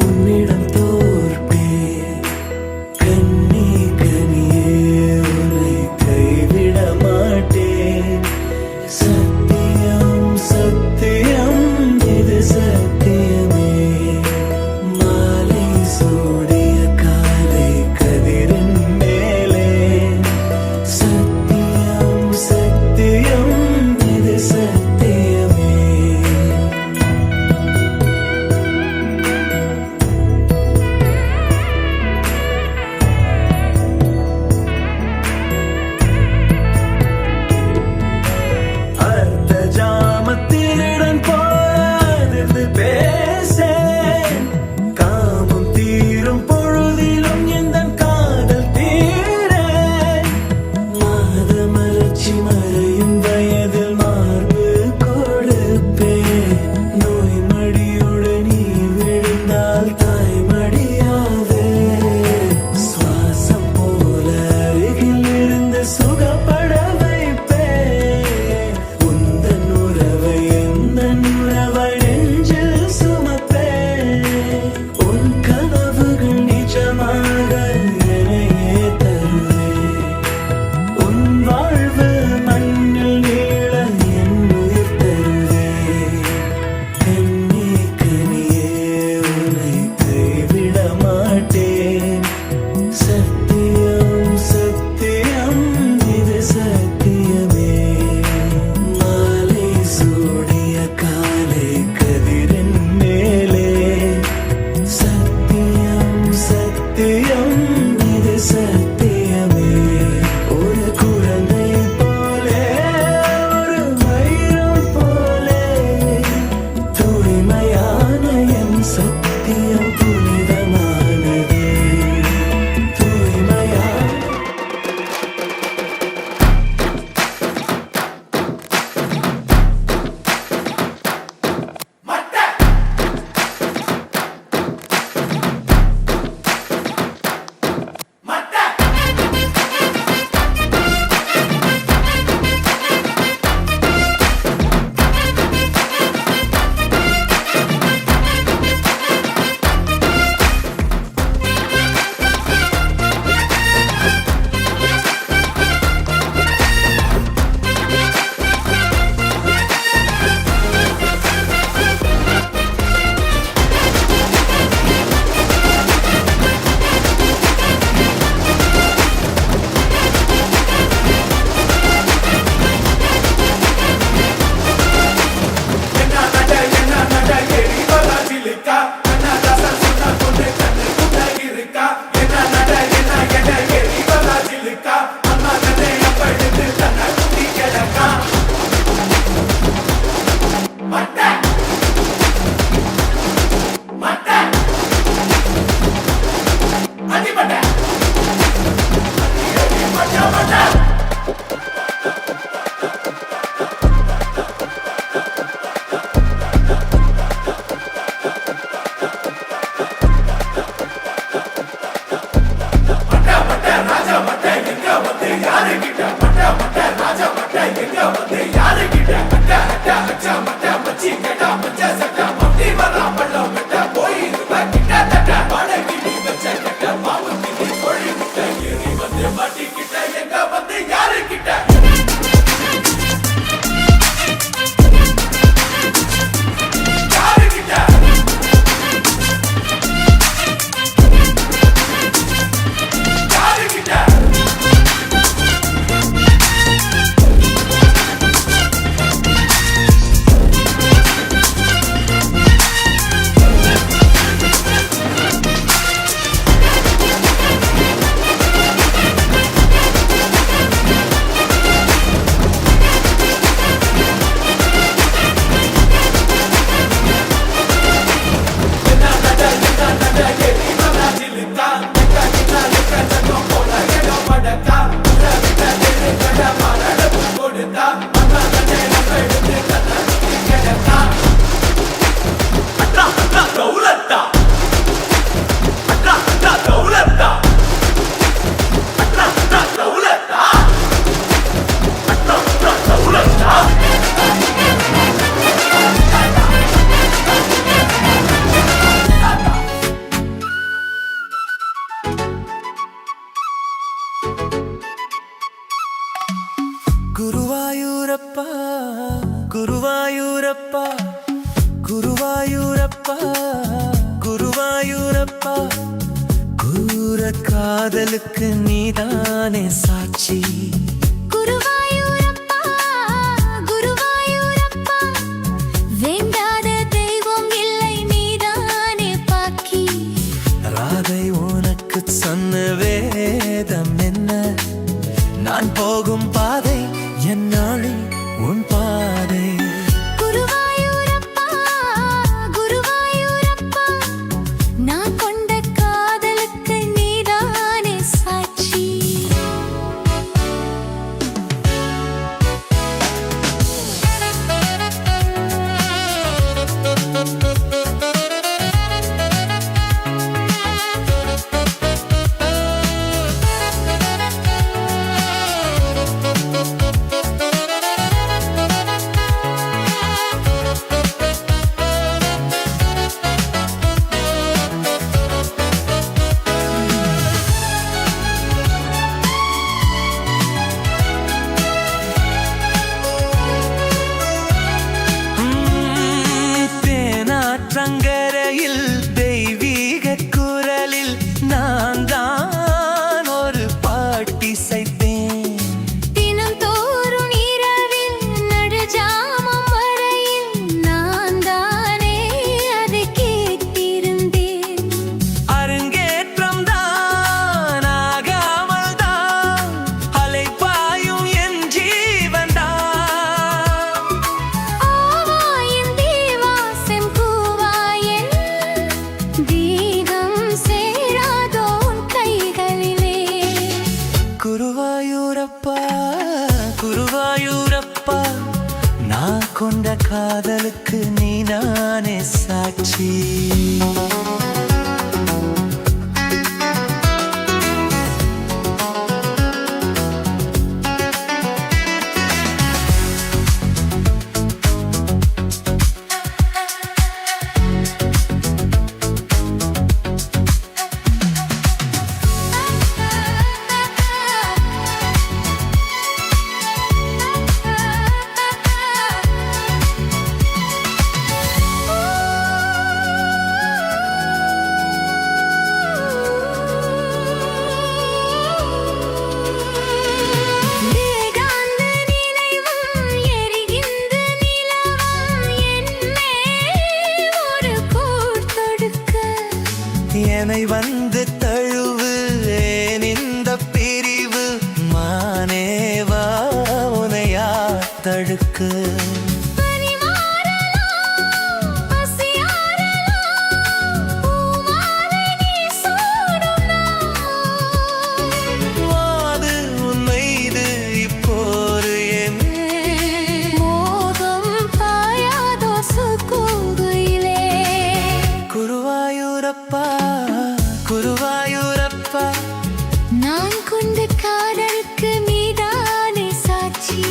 சத்தியம் புனிதமானது தூய்மையா குருவாயூரப்பா குருவாயூரப்பா குருவாயூரப்பா குருவாயூரப்பா கூற காதலுக்கு நீதானே சாட்சி குருவாயூரப்பா குருவாயூரப்பா வேண்டாத தெய்வம் இல்லை நீதானே பாக்கி ராதை உனக்கு சொன்ன வேதம் என்ன நான் போகும் பாதை என்னாலும் உன் பாதை குருவாயூரப்பா குருவாயூரப்பா நான் கொண்ட காதலுக்கு நீதானே சாட்சி காதலுக்கு நீ நானே சாட்சி ஏகாந்த நினைவும் எரிகின்ற நிலவும் என்னே ஒரு கூர்த்தொடுக்க என்னை வந்து தழுவு ஏன் இந்த பிரிவு மானேவா உனையா தடுக்கு வாது உன்னை இது இப்போது என் குருவாயூரப்பா குருவாயூரப்பா நான் கொண்ட காதலுக்கு நீதானே சாட்சி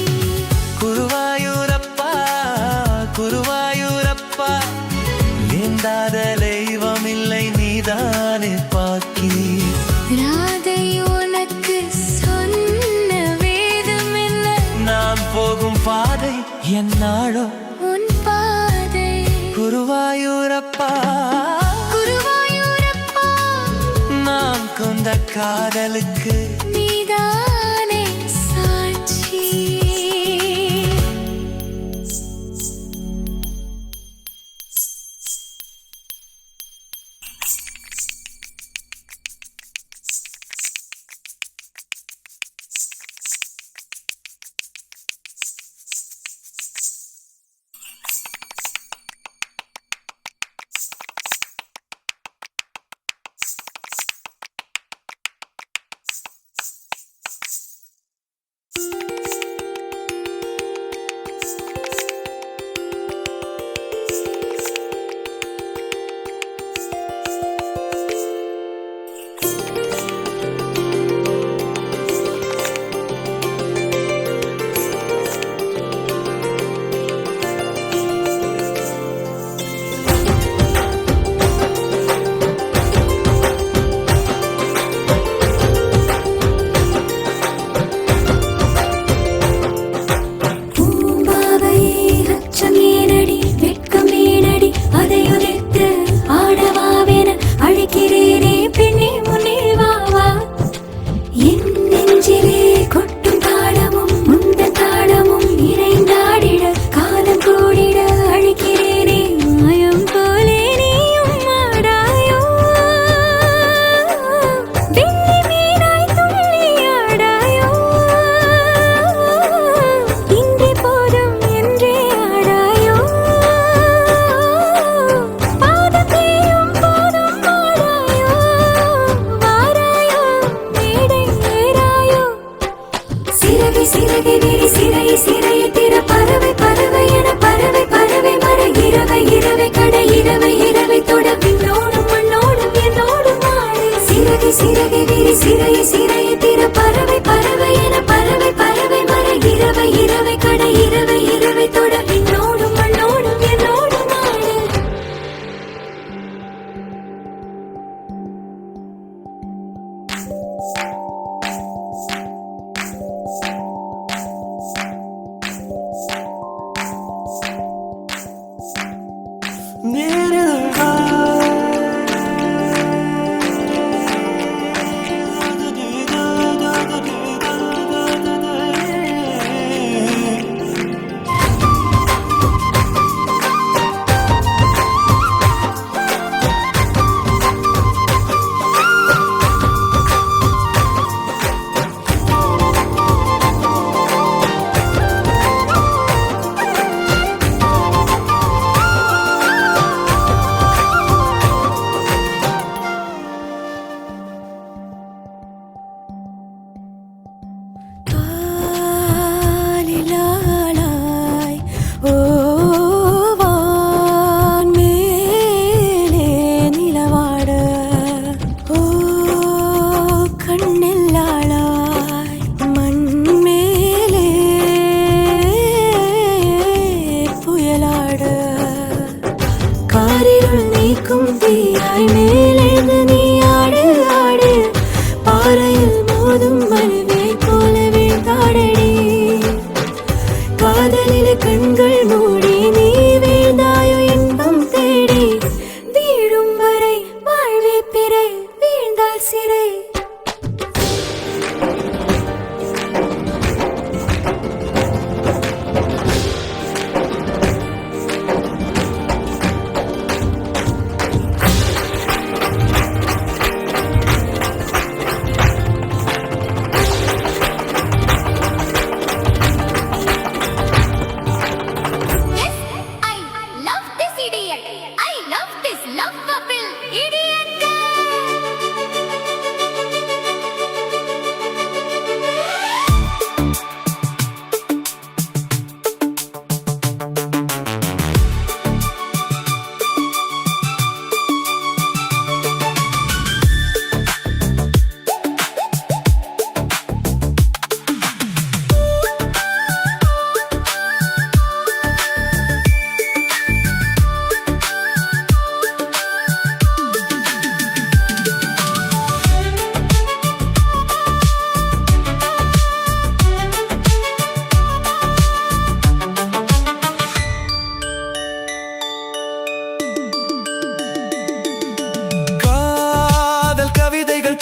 குருவாயூரப்பா குருவாயூரப்பா வேண்டாத தெய்வம் இல்லை நீதானே பாக்கி ராதை உனக்கு சொன்ன வேதம் என்ன நான் போகும் பாதை என்னாளோ உன் பாதை குருவாயூரப்பா குருவாயூரப்பா நான் கொண்ட காதலுக்கு நீதானே சாட்சி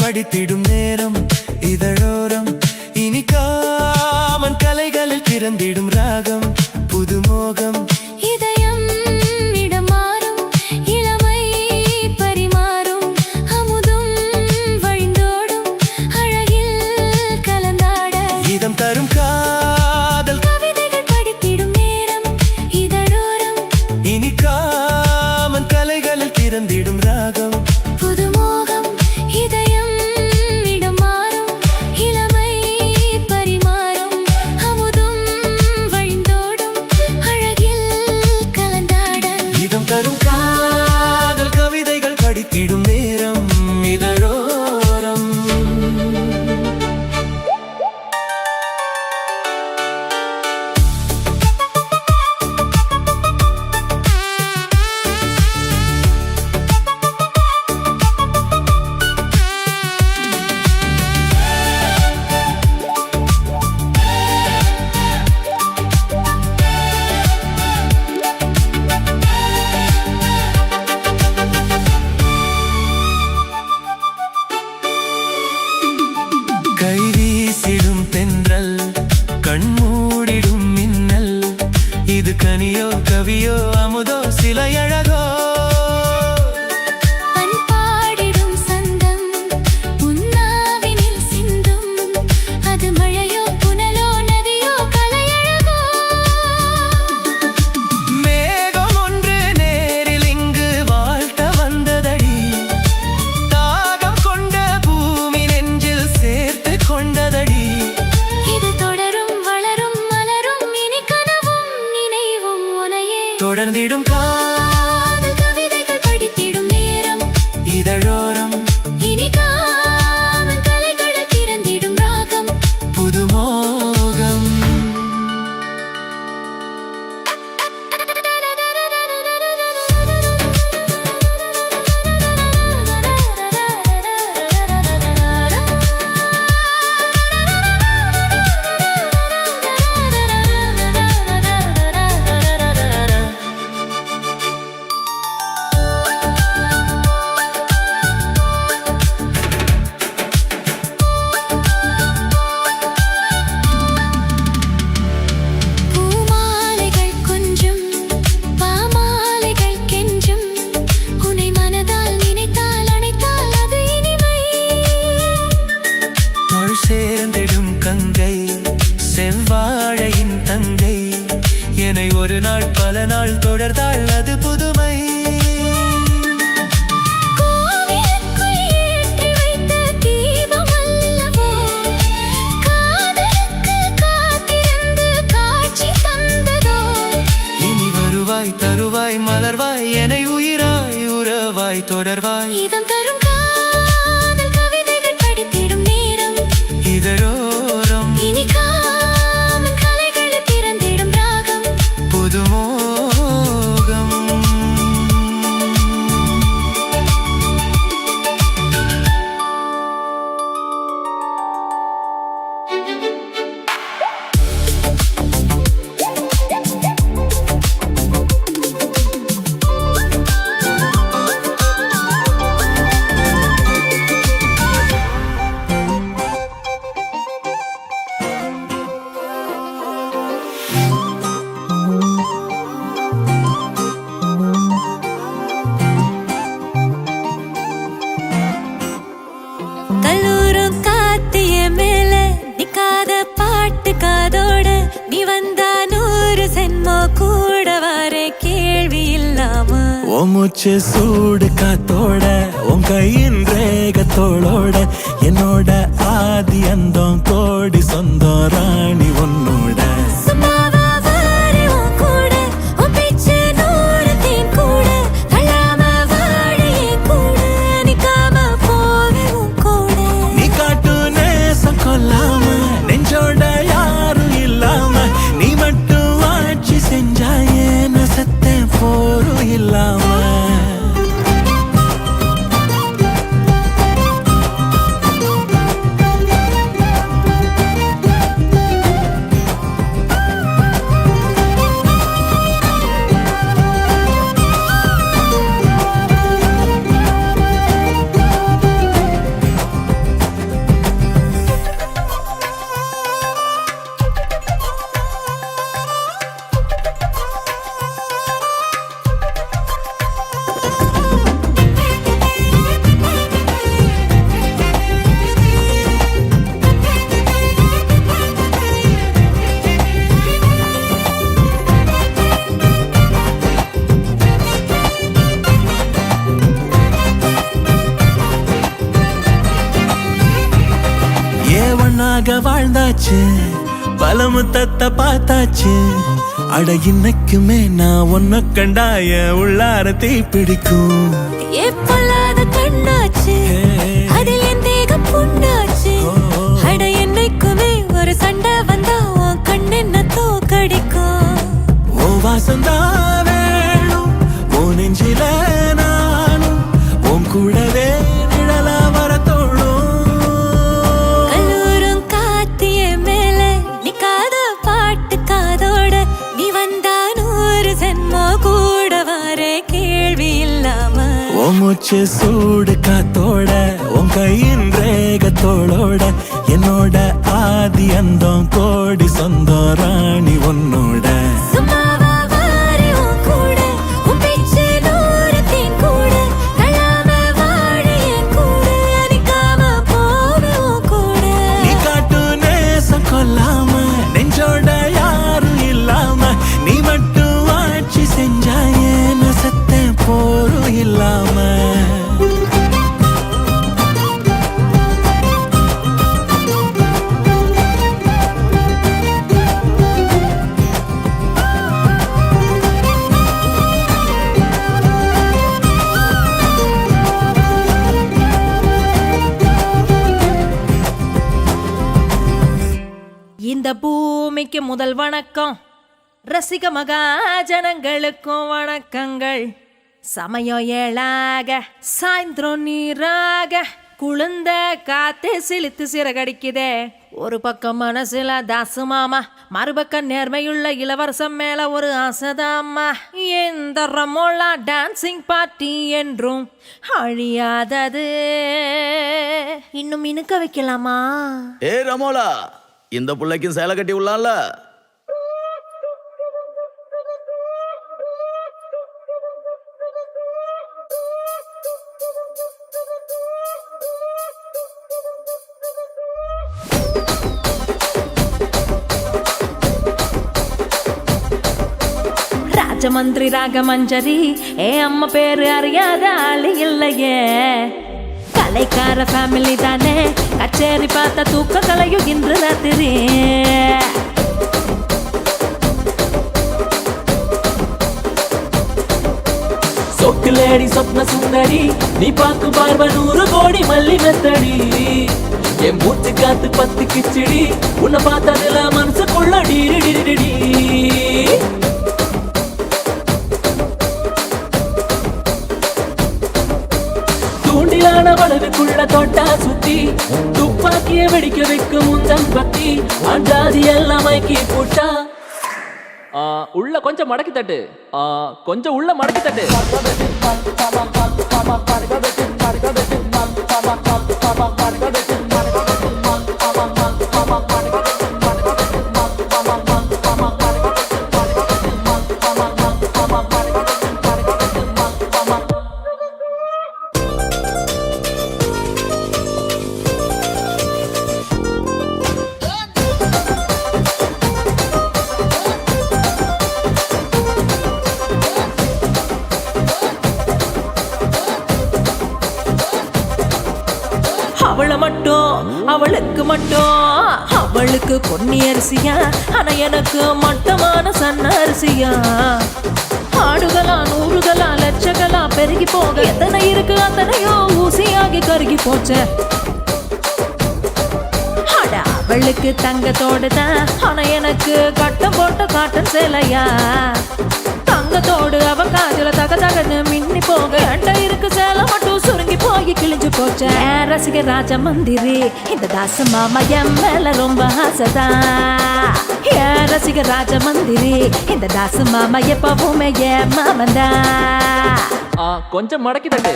படித்திடும் நேரம் இதழோரம் இனிக்காமன் கலைகளில் திறந்திடும் ராகம் புதுமோகம் இதயம் இடமாறும் இளமை பரிமாறும் அமுதும் வழிந்தோடும் அழகில் கலந்தாட இதம் தரும் காதல் கவிதைகள் படித்திடும் நேரம் இதழோரம் இனிக்காமன் கலைகளில் திறந்திடும் ராகம் புதுமோகம் இதயம் இடமாறும் இளமை பரிமாறும் அமுதும் வழிந்தோடும் அழகில் கலந்தாட இதம் தரும் காதல் கவிதைகள் படித்திடும் நேரம் இதழோரம் கை வீசிடும் தென்றல் கண்மூடிடும் மின்னல் இது கனியோ கவியோ அமுதோ சிலை அழகோ பண்பாடிடும் சந்தம் உன்னாவினில் சிந்தும் அது மழையோ புனலோ நதியோ கலையழகோ மேகம் ஒன்று நேரில் இங்கு வாழ்த்த வந்ததடி தாகம் கொண்ட பூமி நெஞ்சில் சேர்த்து கொண்டதடி இது தொடரும் வளரும் மலரும் இனி கனவும் நினைவும் உனையே தொடர்ந்திடும் காதல் கவிதைகள் படித்திடும் நேரம் இதழோரம் இனிக்காமல் கலைகள் திறந்திடும் ராகம் புதுமோகம் பூமாலைகள் கொஞ்சும் பாமாலைகள் கெஞ்சும் உன்னை மனதால் நினைத்தால் அணைத்தால் அது இனிமை தொழ் சேர்ந்திடும் கங்கை செவ்வாழையின் தங்கை என்னை ஒரு நாள் பல நாள் தொடர்ந்தாள் அது புதுமை கோவிலுக்குள் ஏற்றி வைத்த தீபம் அல்லவோ காதலுக்கு காத்திருந்து காட்சி தந்ததோ இனி வருவாய் தருவாய் மலர்வாய் என்னை உயிராய் உறவாய் தொடர்வாய் இதம் தரும் காதல் கவிதைகள் படித்திடும் நேரம் இதழோரம் இனிக்காமல் கலைகள் திறந்திடும் ராகம் புதுமோகம் கல்லூரும் காத்திய மேல நிக்காத பாட்டு காதோட நீ வந்தா 100 சென்மோ கூட வர கேள்வி இல்லாம ஓ மூச்சு சூடு காத்தோட உன் கையின் ரேகத்தோளோட என்னோட ஆதி அந்தம் கோடி சொந்தம் ராணி உன்னோட சும்மாவா வாரி உன் கூட உன் பேச்சு 100 தேன் கூட தள்ளாம வாழையே கூட நிக்காம போவே உன் கூட நீ காட்டு நேசம் கொல்லாம நெஞ்சோட யாரும் இல்லாம நீ மட்டும் ஆட்சி செஞ்சாயே நசத்த போரும் இல்லாம உனக்காக வாழ்ந்தாச்சு பல முத்தத்தை பார்த்தாச்சு அட இன்னைக்குமே நான் உன்னை கண்டாய உள்ளார தீ பிடிக்கும் எப்பொல்லாத கண்ணாச்சு அதில் என் தேகம் புண்ணாச்சு அட என்னைக்குமே ஒரு சண்டை வந்தா உன் கண்ணென்ன தோக்கடிக்கும் ஓ வாசந்தா வேணும் ஓ நெஞ்சில நானும் உன் கூடவே நிழலா வர தோணும் கல்லூரும் காத்திய மேல நிக்காத பாட்டு காதோட நீ வந்தா 100 ஜென்மோ கூட வர கேள்வி இல்லாம ஓ மூச்சு சூடு காத்தோட உன் கையின் ரேகத்தோளோட என்னோட ஆதி அந்தம் கோடி சொந்தம் ராணி உன்னோட சும்மாவா வாரி உன் கூட உன் பேச்சு 100 தேன் கூட கலாம வாழ என் கூட நிக்காம போவே உன் கூட நீ காட்டு நேசம் கொல்லாம நெஞ்சோட யாரும் இல்லாம நீ மட்டும் ஆட்சி செஞ்சாயே நசத்த போரும் இல்லாம இந்த பூமிக்கு முதல் வணக்கம் ரசிக மகாஜனங்களுக்கும் வணக்கங்கள் சமயம் ஏழாக சாயந்திரம் நீராக குளிர்ந்த காத்தே சிலித்து சிறகடிக்குதே ஒரு பக்கம் மனசுல தாசு மாமா மறுபக்கம் நேர்மையுள்ள இளவரசம் மேல ஒரு ஆசைதாம்மா இந்த ரமோலா டான்சிங் பார்ட்டி என்றும் அழியாதது இன்னும் இனுக்க வைக்கலாமா ஏ ரமோலா இந்த புள்ளைக்கும் சேலை கட்டி உள்ளான்ல ராஜமந்திரி ராகமஞ்சரி அம்மா பேரு அறியாத ஆளு இல்லையே கலைக்கார ஃபேமிலி தானே கச்சேரி பார்த்த தூக்க கலையும் இன்று ராத்திரி சொக்குலேடி சொப்ன சுந்தரி நீ பாக்கு பார்வ 100 கோடி மல்லி மெத்தடி என் மூச்சு காத்து 10 கிச்சடி உன்னை பார்த்ததுல மனசுக்குள்ள டிரி டிரி டிரி தூண்டிலான வளவுக்குள்ள தொட்டா சுத்தி துப்பாக்கிய வெடிக்க வைக்கும் முந்தன் பத்தி அஞ்சாதி எல்லாம் மைக்கி போட்டா உள்ள கொஞ்சம் மடக்கி தட்டு கொஞ்சம் உள்ள மடக்கி தட்டு அவளை மட்டும் அவளுக்கு மட்டும் அவளுக்கு பொன்னி அரிசியா ஆனா எனக்கு மட்டமான சன்ன அரிசியா ஆடுகளா 100 லட்சங்களா பெருகி போக எத்தனை இருக்கு அத்தனையோ ஊசியாகி கருகி போச்ச அவளுக்கு தங்கத்தோடு தான் ஆனா எனக்கு கட்டம் போட்ட காட்டன் சேலையா தங்கத்தோடு அவ காதுல தக தகன்னு மின்னி போக அண்ட இருக்கு சேலை மட்டும் சுருங்கி போய் கிழிஞ்சு போச்ச ரசிக ராஜ மந்திரி இந்த தாச மாமா என் மேல ரொம்ப ஆசைதான் ரசிக ராஜ மந்திரி இந்த தாச மாமா எப்பவுமே என் மாமந்தா கொஞ்சம் மடக்கி தட்டு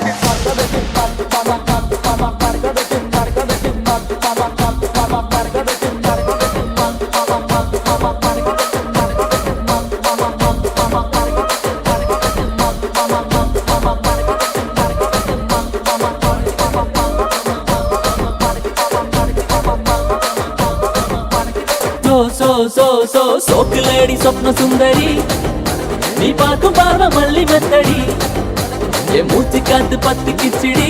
சோக்குலேடி சொப்ன சுந்தரி நீ பார்க்கும் பார்வ மல்லி மெத்தடி என் மூச்சு காத்து 10 கிச்சடி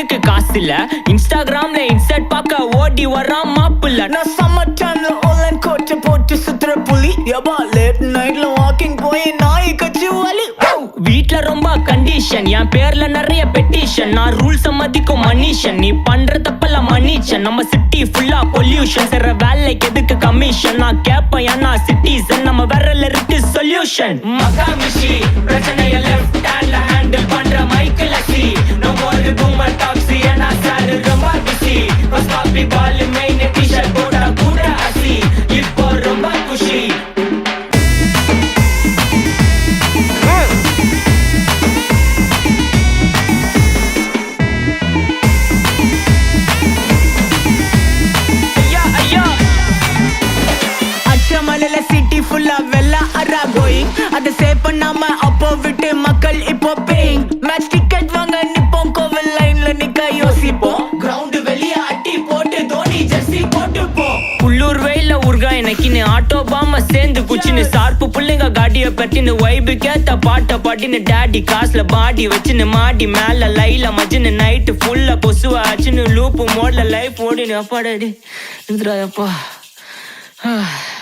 பொண்ணுக்கு காசு இல்ல இன்ஸ்டாகிராம்ல இன்ஸ்டர்ட் பார்க்க ஓடி வரான் மாப்பிள்ள நான் சம்மர் டைம்ல ஆன்லைன் கோட்டை போட்டு சுத்துற புலி யபா லேட் நைட்ல வாக்கிங் போய் நாய் கச்சி வலி வீட்ல ரொம்ப கண்டிஷன் என் பேர்ல நிறைய பெட்டிஷன் நான் ரூல்ஸ் மதிக்கும் மனுஷன் நீ பண்ற தப்பெல்லாம் மன்னிச்சன் நம்ம சிட்டி ஃபுல்லா பொல்யூஷன் செய்ற வேலைக்கு எதுக்கு கமிஷன் நான் கேப்பேன் ஏன்னா சிட்டிசன் நம்ம விரல்ல இருக்கு சொல்யூஷன் மகாமிஷி பிரச்சனைய லெஃப்ட் ஹேண்ட்ல ஹேண்டில் பண்ற மைக்கேல் அசி நோ மோர் பூமர் டாக்ஸி ஏன்னா சார் ரொம்ப பிஸி பஸ் காப்பி பால் மெயின் டி-ஷர்ட் போட கூட அசி இப்போ ரொம்ப குஷி சிட்டி ஃபுல்லா வெள்ள அரா கோயிங் அத சேவ் பண்ணாம அப்போ விட்டு மக்கள் இப்போ பேயிங் மேட்ச் டிக்கெட் வாங்க நிப்போம் கோவில் லைன்ல நிக்க யோசிப்போம் கிரவுண்ட் வெளிய அட்டி போட்டு தோனி ஜெர்சி போட்டு போ உள்ளூர் வெயில உர்கா எனக்குன்னு ஆட்டோ பாம சேர்ந்து குச்சின்னு சார்பு புள்ளைங்க காடிய பட்டின்னு வைபு கேத்த பாட்ட பாட்டின்னு டாடி காசுல பாடி வச்சுன்னு மாடி மேல லைல மஜின்னு நைட்டு ஃபுல்லா கொசுவா ஆச்சுன்னு லூப்பு மோட்ல லைஃப் ஓடினு அப்பாடாடி இந்திராயப்பா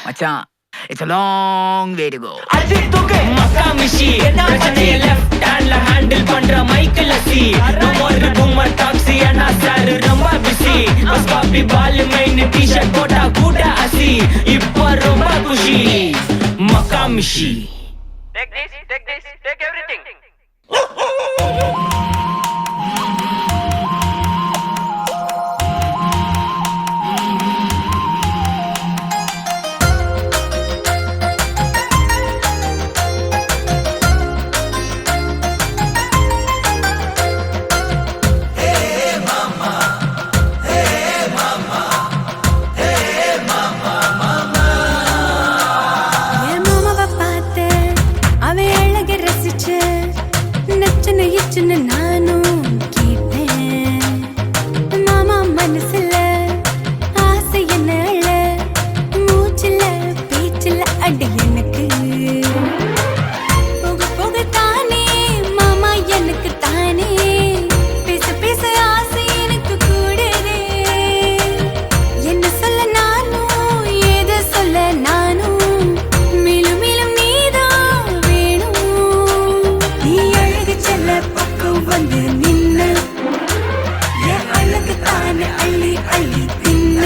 மச்சான் It's a long way to go. Ajithuke Makamishi பிரச்சனைய left handல handle பண்ற மைக்கேல் அசி no more boomer taxi and sir ரொம்ப busy bus copy ball main t-shirt போட்டா கூட அசி இப்போ ரொம்ப குஷி Makamishi take this take everything நானும் கேட்டேன் மாமா மனசுல ஆசை என்ன மூச்சுல பேச்சுல அடி எனக்கு போக போக தானே மாமா எனக்கு தானே பேச பேச ஆசை எனக்கு கூடுதே என்ன சொல்ல நானும் ஏத சொல்ல நானும் மேலும் மேலும் நீதான் வேணும் நீ அழகு செல்ல வந்து நின்ன என் அழகு தானே அள்ளி அள்ளி தின்ன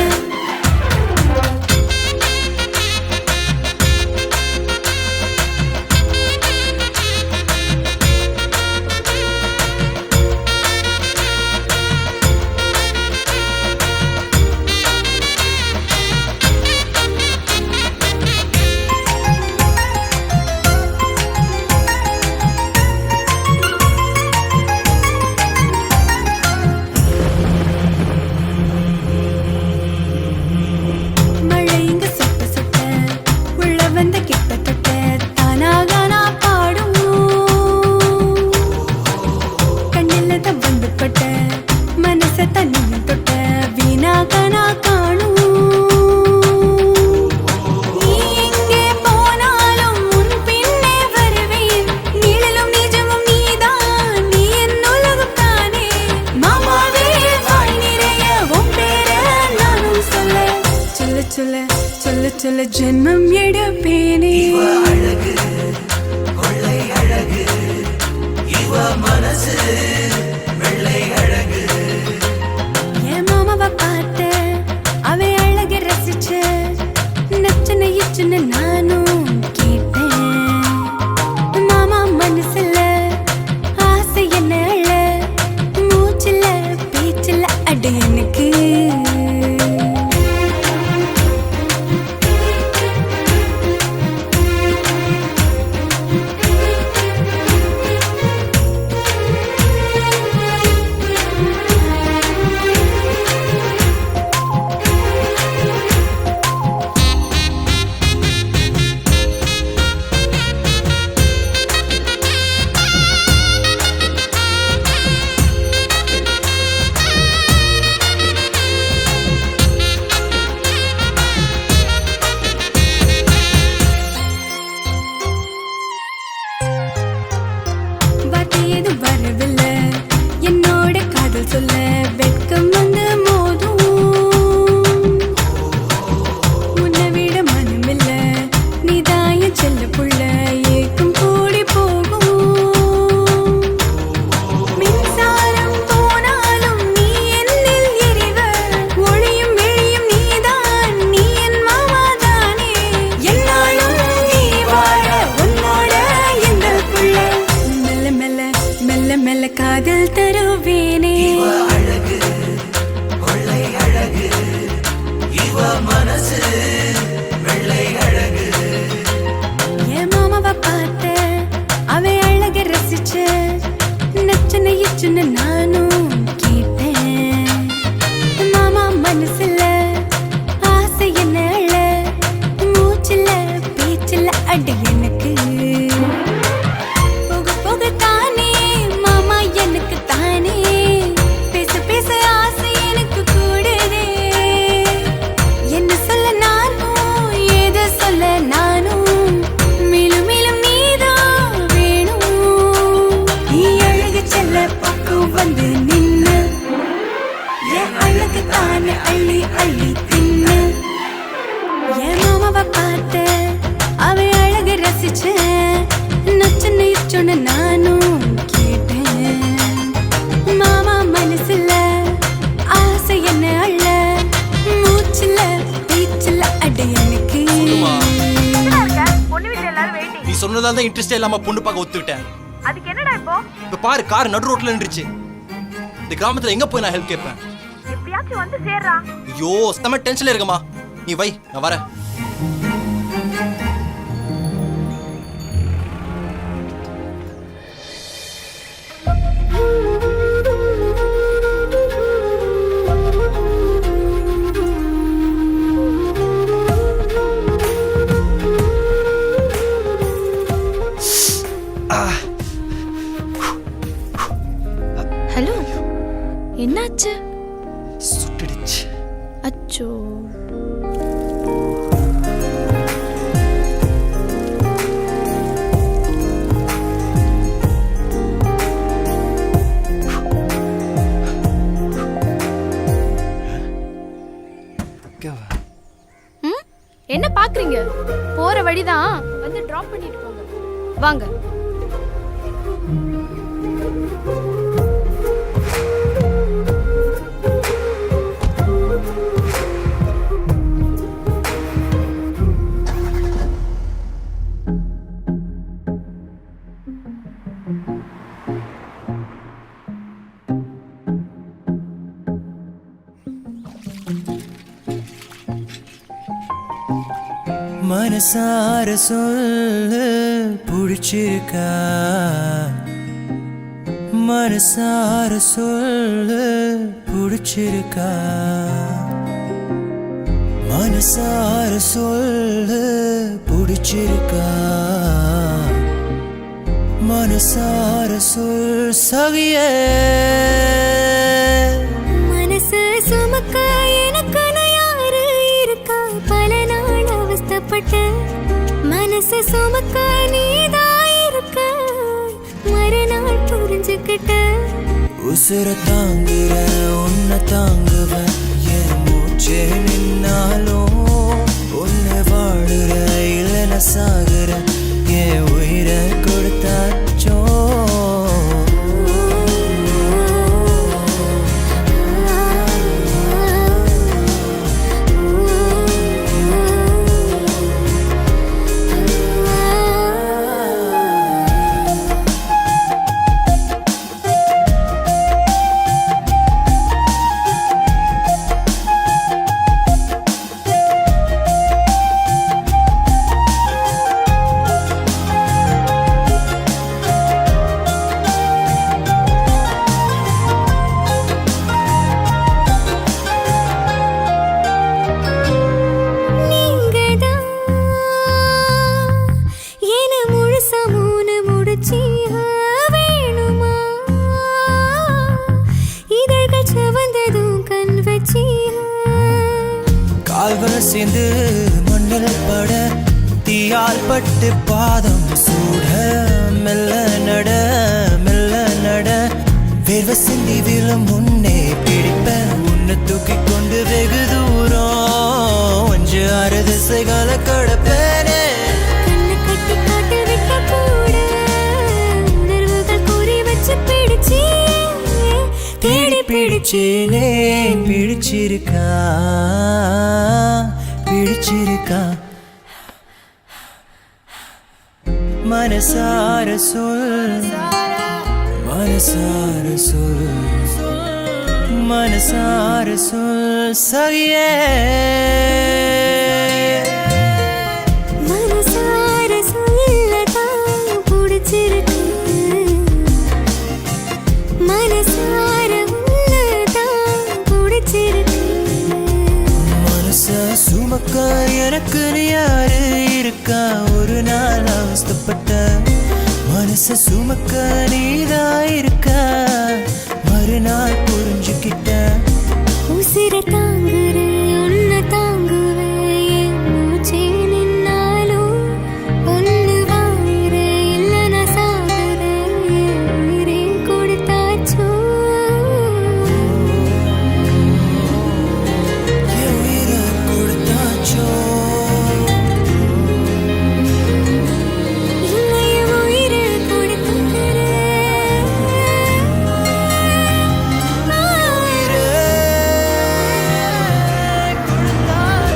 சொல்ல ஜென்மம் எடுப்பேனே அழகு கொள்ளை அழகு இவ மனசு வெள்ளை அழகு என் மாமாவை பார்த்து அவ அழகு ரசிச்சு நச்சனை இச்சுன்னு நானும் கேட்டேன் மாமா மனசுல ஆசை என்ன மூச்சுல பேச்சுல அடி எனக்கு மெல்ல மெல்ல காதல் தருவேனே அழகு கொள்ளை அழகு இவ மனசு வெள்ளை அழகு என் மாமாவை பார்த்த அவன் அழக ரசிச்ச நச்சனை இச்சுன்னு நானும் கேட்டேன் மாமா மனசுல ஆசை என்ன அழ மூச்சுல பேச்சுல அட எனக்கு போக போக தானே மாமா எனக்கு தானே பேச பேச ஆசை எனக்கு கூடுதே என்ன சொல்ல நானும் ஏதோ சொல்ல நானும் மேலும் மேலும் நீதான் வேணும் நீ அழகு செல்ல பக்கம் வந்து நின்னு என் அழகு தானே அள்ளி அள்ளி தின்னு என் மாமாவை பார்த்த அவன் அழக ரசிச்ச நச்சனை சொன்ன நானும் கேட்டேன் மாமா மனசுல ஆசை என்ன அள்ள மூச்சுல பேச்சுல அட எனக்கு நீ சொன்னதால தான் இன்ட்ரெஸ்டே இல்லாம பொண்ணு பார்க்க ஒத்துக்கிட்டேன். அதுக்கு என்னடா இப்போ இப்ப பாரு கார் நடு ரோட்ல நின்றுச்சு. இந்த கிராமத்துல எங்க போய் நான் ஹெல்ப் கேட்பேன்? எப்படியாச்சும் வந்து சேர்றா. ஐயோ செம டென்ஷன்ல இருக்கமா. நீ வை நான் வரேன். ஹலோ என்னாச்சு சுட்டுடுச்சு. அச்சோ என்ன பாக்குறீங்க போற வழிதான் வந்து டிராப் பண்ணிட்டு போங்க வாங்க மனசார சொல்லு புடிச்சிருக்கா மனசார சொல்லு புடிச்சிருக்கா மனசார சொல்லு புடிச்சிருக்கா மனசார சொல் சவியே மனசு சுமக்க எனக்கு யாரு இருக்கா பல நாள் அவஸ்தைப்பட்ட மனசு சுமக்க நீதான் இருக்க மறுநாள் புரிஞ்சுக்கிட்ட உசுர தாங்குற உன்னை தாங்குவேன் என் மூச்சே நின்னாலும் உன்னை வாழுற இல்லைன சாகுற என் உயிரை கொடுத்தாச்சோ சேர்ந்து மண்ணில் பட தீயால் பட்டு பாதம் சூட மெல்ல நட வேர்வை சிந்தி விழும் முன்னே பிடிப்ப உன்னை தூக்கி கொண்டு வெகு தூரம் 5-6 திசைகளை கடப்பேனே கட்டி காட்டு விட்ட கூட உணர்வுகள் கூறி வச்சு பிடிச்சி தேடி பிடிச்சேனே பிடிச்சிருக்கா மனசார சொல் மனசார சொல் மனசார சொல் சகியே மனசார சொல்லதான் பிடிச்சிருக்கு மனசார உள்ளதான் பிடிச்சிருக்கு மனச சுமக்க எனக்கு யாரு இருக்கா ஒரு நாள் அவஸ்தப்பட்ட மனச சுமக்க நீதான் இருக்கா மறுநாள் புரிஞ்சுக்கிட்ட உசிர தாங்குற உன்னை தாங்குவேன் மூச்சே நின்னாலும் ஒன்று வாயிற இல்லை நான் சாகுறேன் உயிரே கொடுத்தாச்சோ என் உயிரை கொடுத்தாச்சோ இல்லைய உயிரை கொடுத்துக்கிறேன்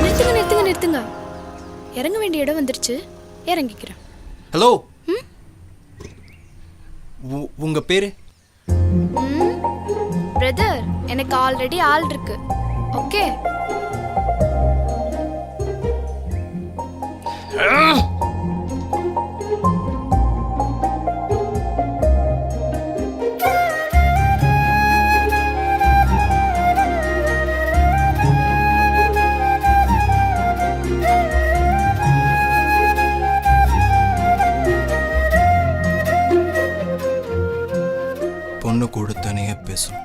நிறுத்துங்க நிறுத்துங்க நிறுத்துங்க இறங்க வேண்டிய இடம் வந்துருச்சு இறங்கிக்கிறேன். ஹலோ உங்க பேரு பிரதர் எனக்கு ஆல்ரெடி ஆள் இருக்கு. ஓகே பொண்ணு கூட தனியா பேசும்.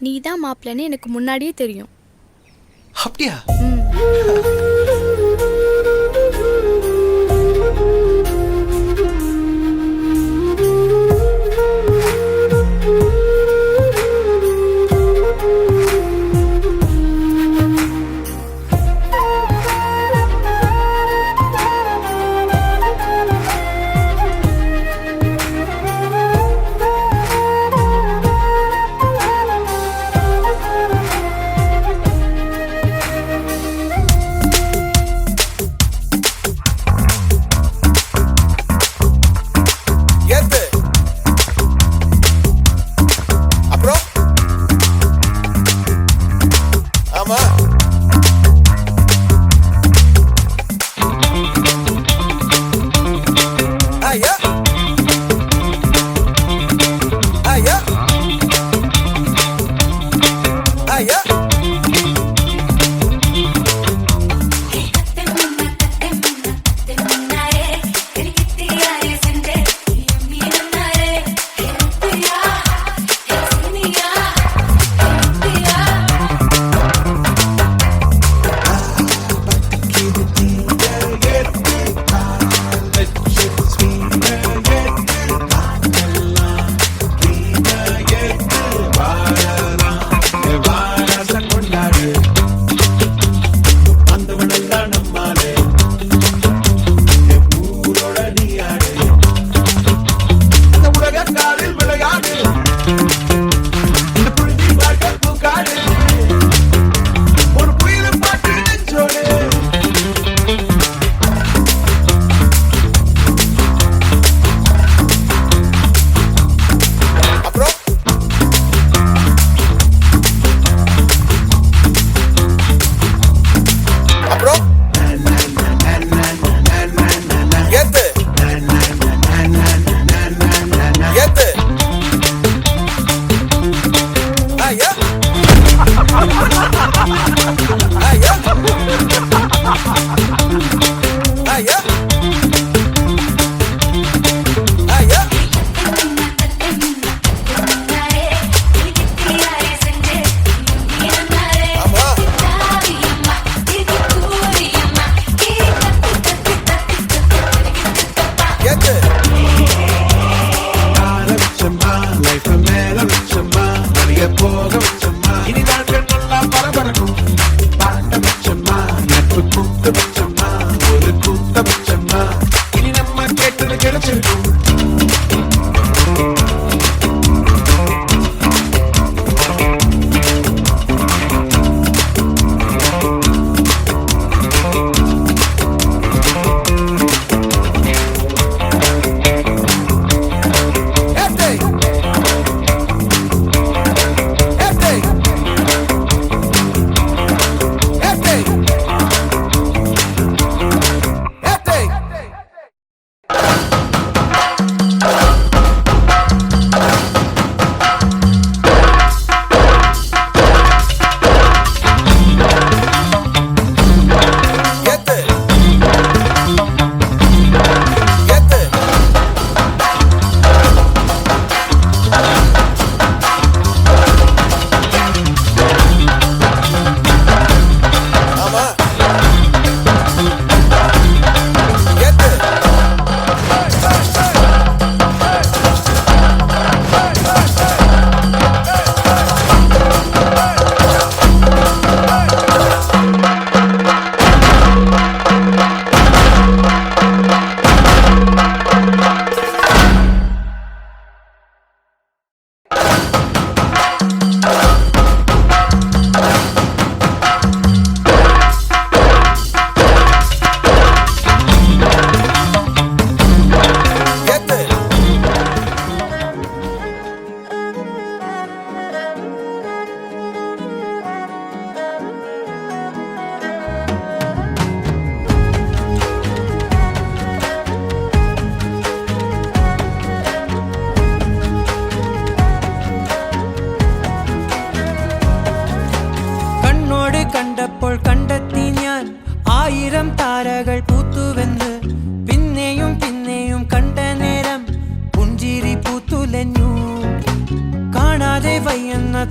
நீ தான் மாப்பிள்ளன்னு எனக்கு முன்னாடியே தெரியும். அப்படியா?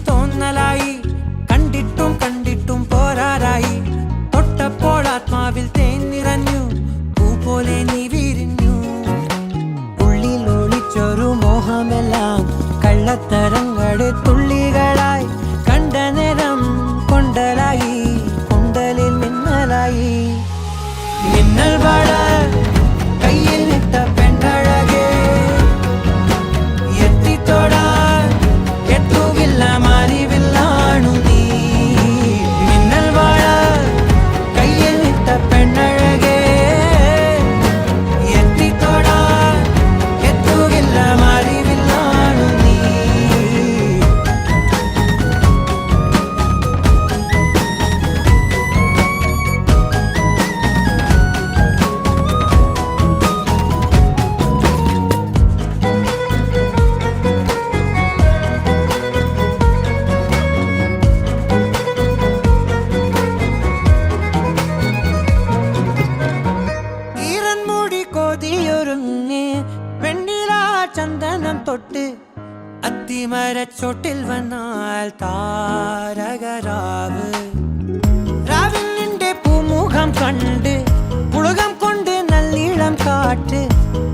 തോന്നലായി കണ്ടിട്ടും കണ്ടിട്ടും പോരാറായി തൊട്ടപ്പോൾ ആത്മാവിൽ തേൻ നിറഞ്ഞു പൂ പോലെ നീ വിരിഞ്ഞു ഉള്ളിൽ ഒളിച്ചൊരു മോഹമെല്ലാം കള്ളത്തരങ്ങളുടെ തുള്ളികളായി കണ്ട നേരം കൊണ്ടലായി കൊണ്ടലിൽ മിന്നലായി മിന്നൽ വാഴ കയ്യിൽ ഇട്ട പെണ്ണഴകേ എത്തിത്തോടാൻ എത്തുകില്ല മാറിവില്ലാണു നീ മിന്നൽ വാഴ കയ്യിൽ ഇട്ട പെണ്ണഴകേ എത്തിത്തോടാൻ എത്തുകില്ല മാറിവില്ലാണു നീ ഈറൻമുടി കൊതിയൊരുങ്ങി വെണ്ണിലാ ചന്ദനം തൊട്ട് അത്തിമരച്ചോട്ടിൽ വന്നാൽ താരകരാവ് രാവിൽ നിന്റെ പൂമുഖം കണ്ട് പുളകം കൊണ്ട് നല്ലിളം കാറ്റ്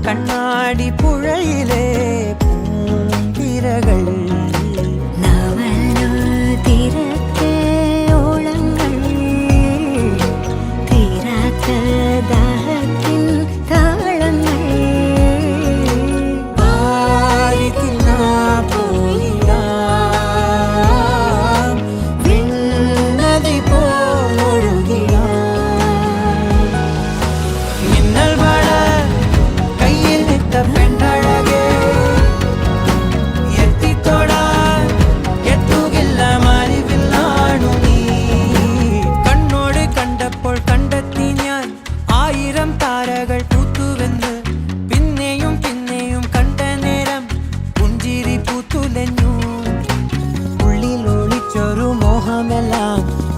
കണ്ണാടി പുഴയിലെ പൂന്തിരകൾ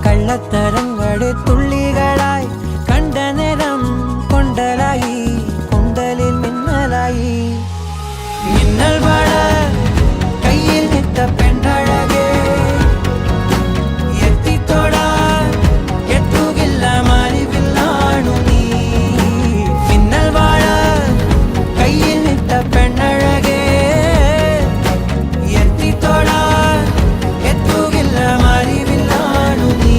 കള്ളത്തരങ്ങളുടെ തുള്ളികളായി കണ്ട നേരം കൊണ്ടലായി കൊണ്ടലിൽ മിന്നലായി മിന്നൽ വാഴ കയ്യിൽ ഇട്ട പെണ്ണഴകേ എത്തിത്തോടാൻ എത്തുകില്ല മാറിവില്ലാണു നീ മിന്നൽ വാഴ കയ്യിൽ ഇട്ട പെണ്ണഴകേ എത്തിത്തോടാൻ എത്തുകില്ല മാറിവില്ലാണു നീ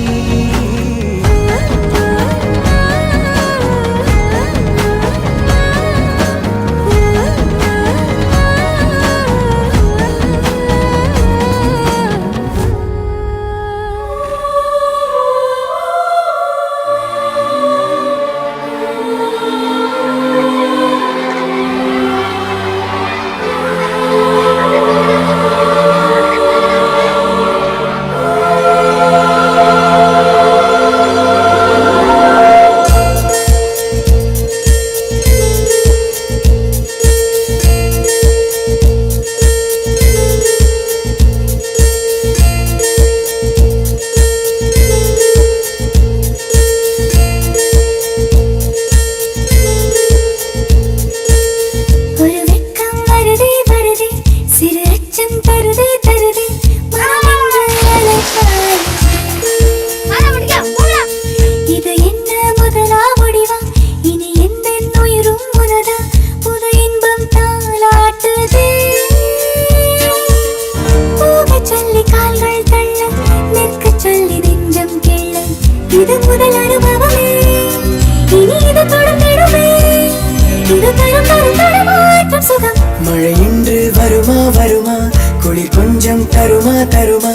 മഴയിன்று വരുമാ വരുമാ കുളിർ കൊഞ്ചം തരുമാ തരുമാ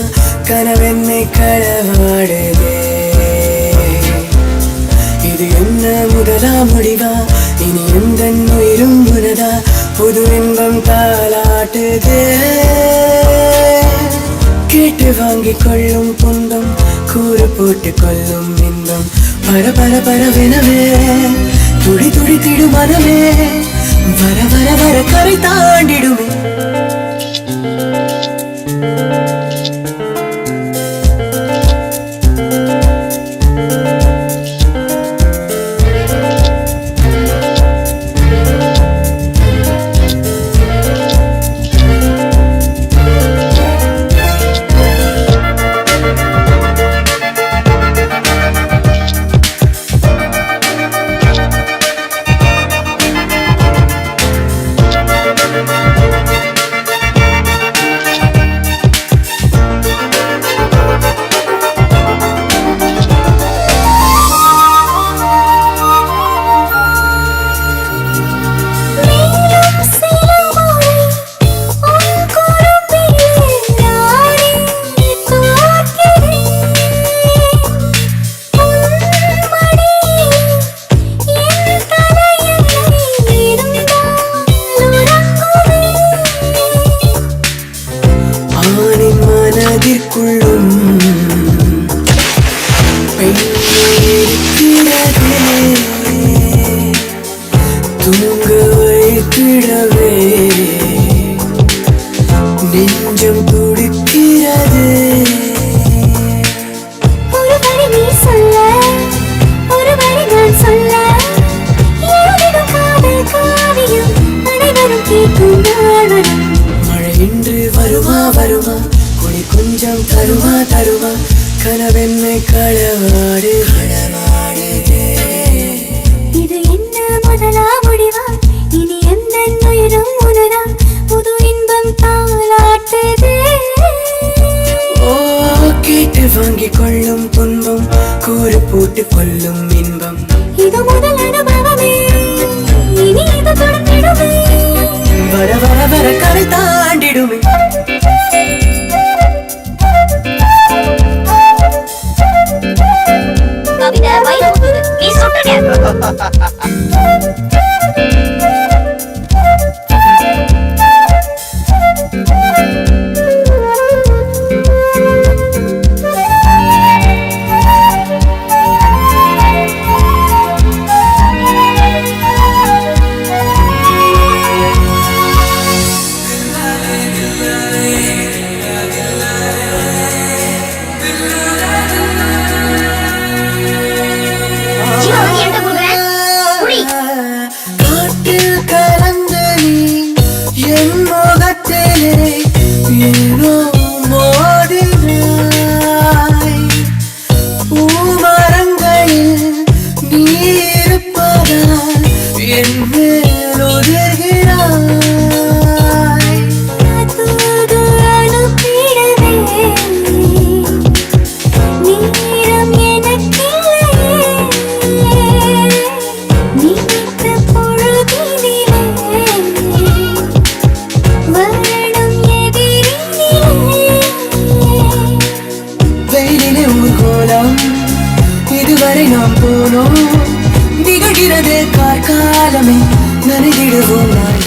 കനവെന്നെ കളവാടുകേ ഇത് എന്ന മുതലാ മുടിവാ ഇനി എന്തെന്നുയിരും മുനതാ പുതു ഇன்பം താലാട്ടുകേ കേട്ട് വാങ്ങിക്കൊള്ളും പൊന്തം കൂറ് പോട്ട് കൊല്ലും ഇன்பം പര പര പരവെനവേ തുടി തുടി തിടുമനവേ വര വര വര കറി താണ്ടിടുമേ மனதிற்குள்ளும் தூங்க வைத்திடவே நெஞ்சம் துடிக்கிறது. ஒரு வரி நீ சொல்ல, ஒரு வரி நான் சொல்ல, எழுதிடும் காதல் காவியம் அனைவரும் கேட்கும் நாளும். மழை இன்று வருமா வருமா, கொடி கொஞ்சம் தருமா தருமா, கனவென்னை களவாடு களவாடுதே. இது என்ன முதலா முடிவா, இனி எந்த உயிரும் உணரா, புது இன்பம் தாளாட்டுதே. ஓ கேட்டு வாங்கிக் கொள்ளும் துன்பம், கூறு போட்டு கொள்ளும் இன்பம். இது முதல் அனுபவமே, இனி இது தொடர்ந்திடுமே. வர வர வர கரை தாண்டிடுமே. கவிதை வைரமுத்து, நீ சுட்டுங்க. காட்டில் கலந்த நீ என் முகத்திலே ஏனோ மோதினாய். பூமரங்களில் நீ இருப்பதால் என் மேல் உதிர்கிறாய். தூது அனுப்பிடவே நேரம் எனக்கில்லையே. நீத்த பொழுதினிலே வருடம் எதிரினிலே. வெயிலிலே ஊர்கோலம் இதுவரை நாம் போனோம், திகழ்கிறது கார்காலமே நனைகிடுவோம் நாளை.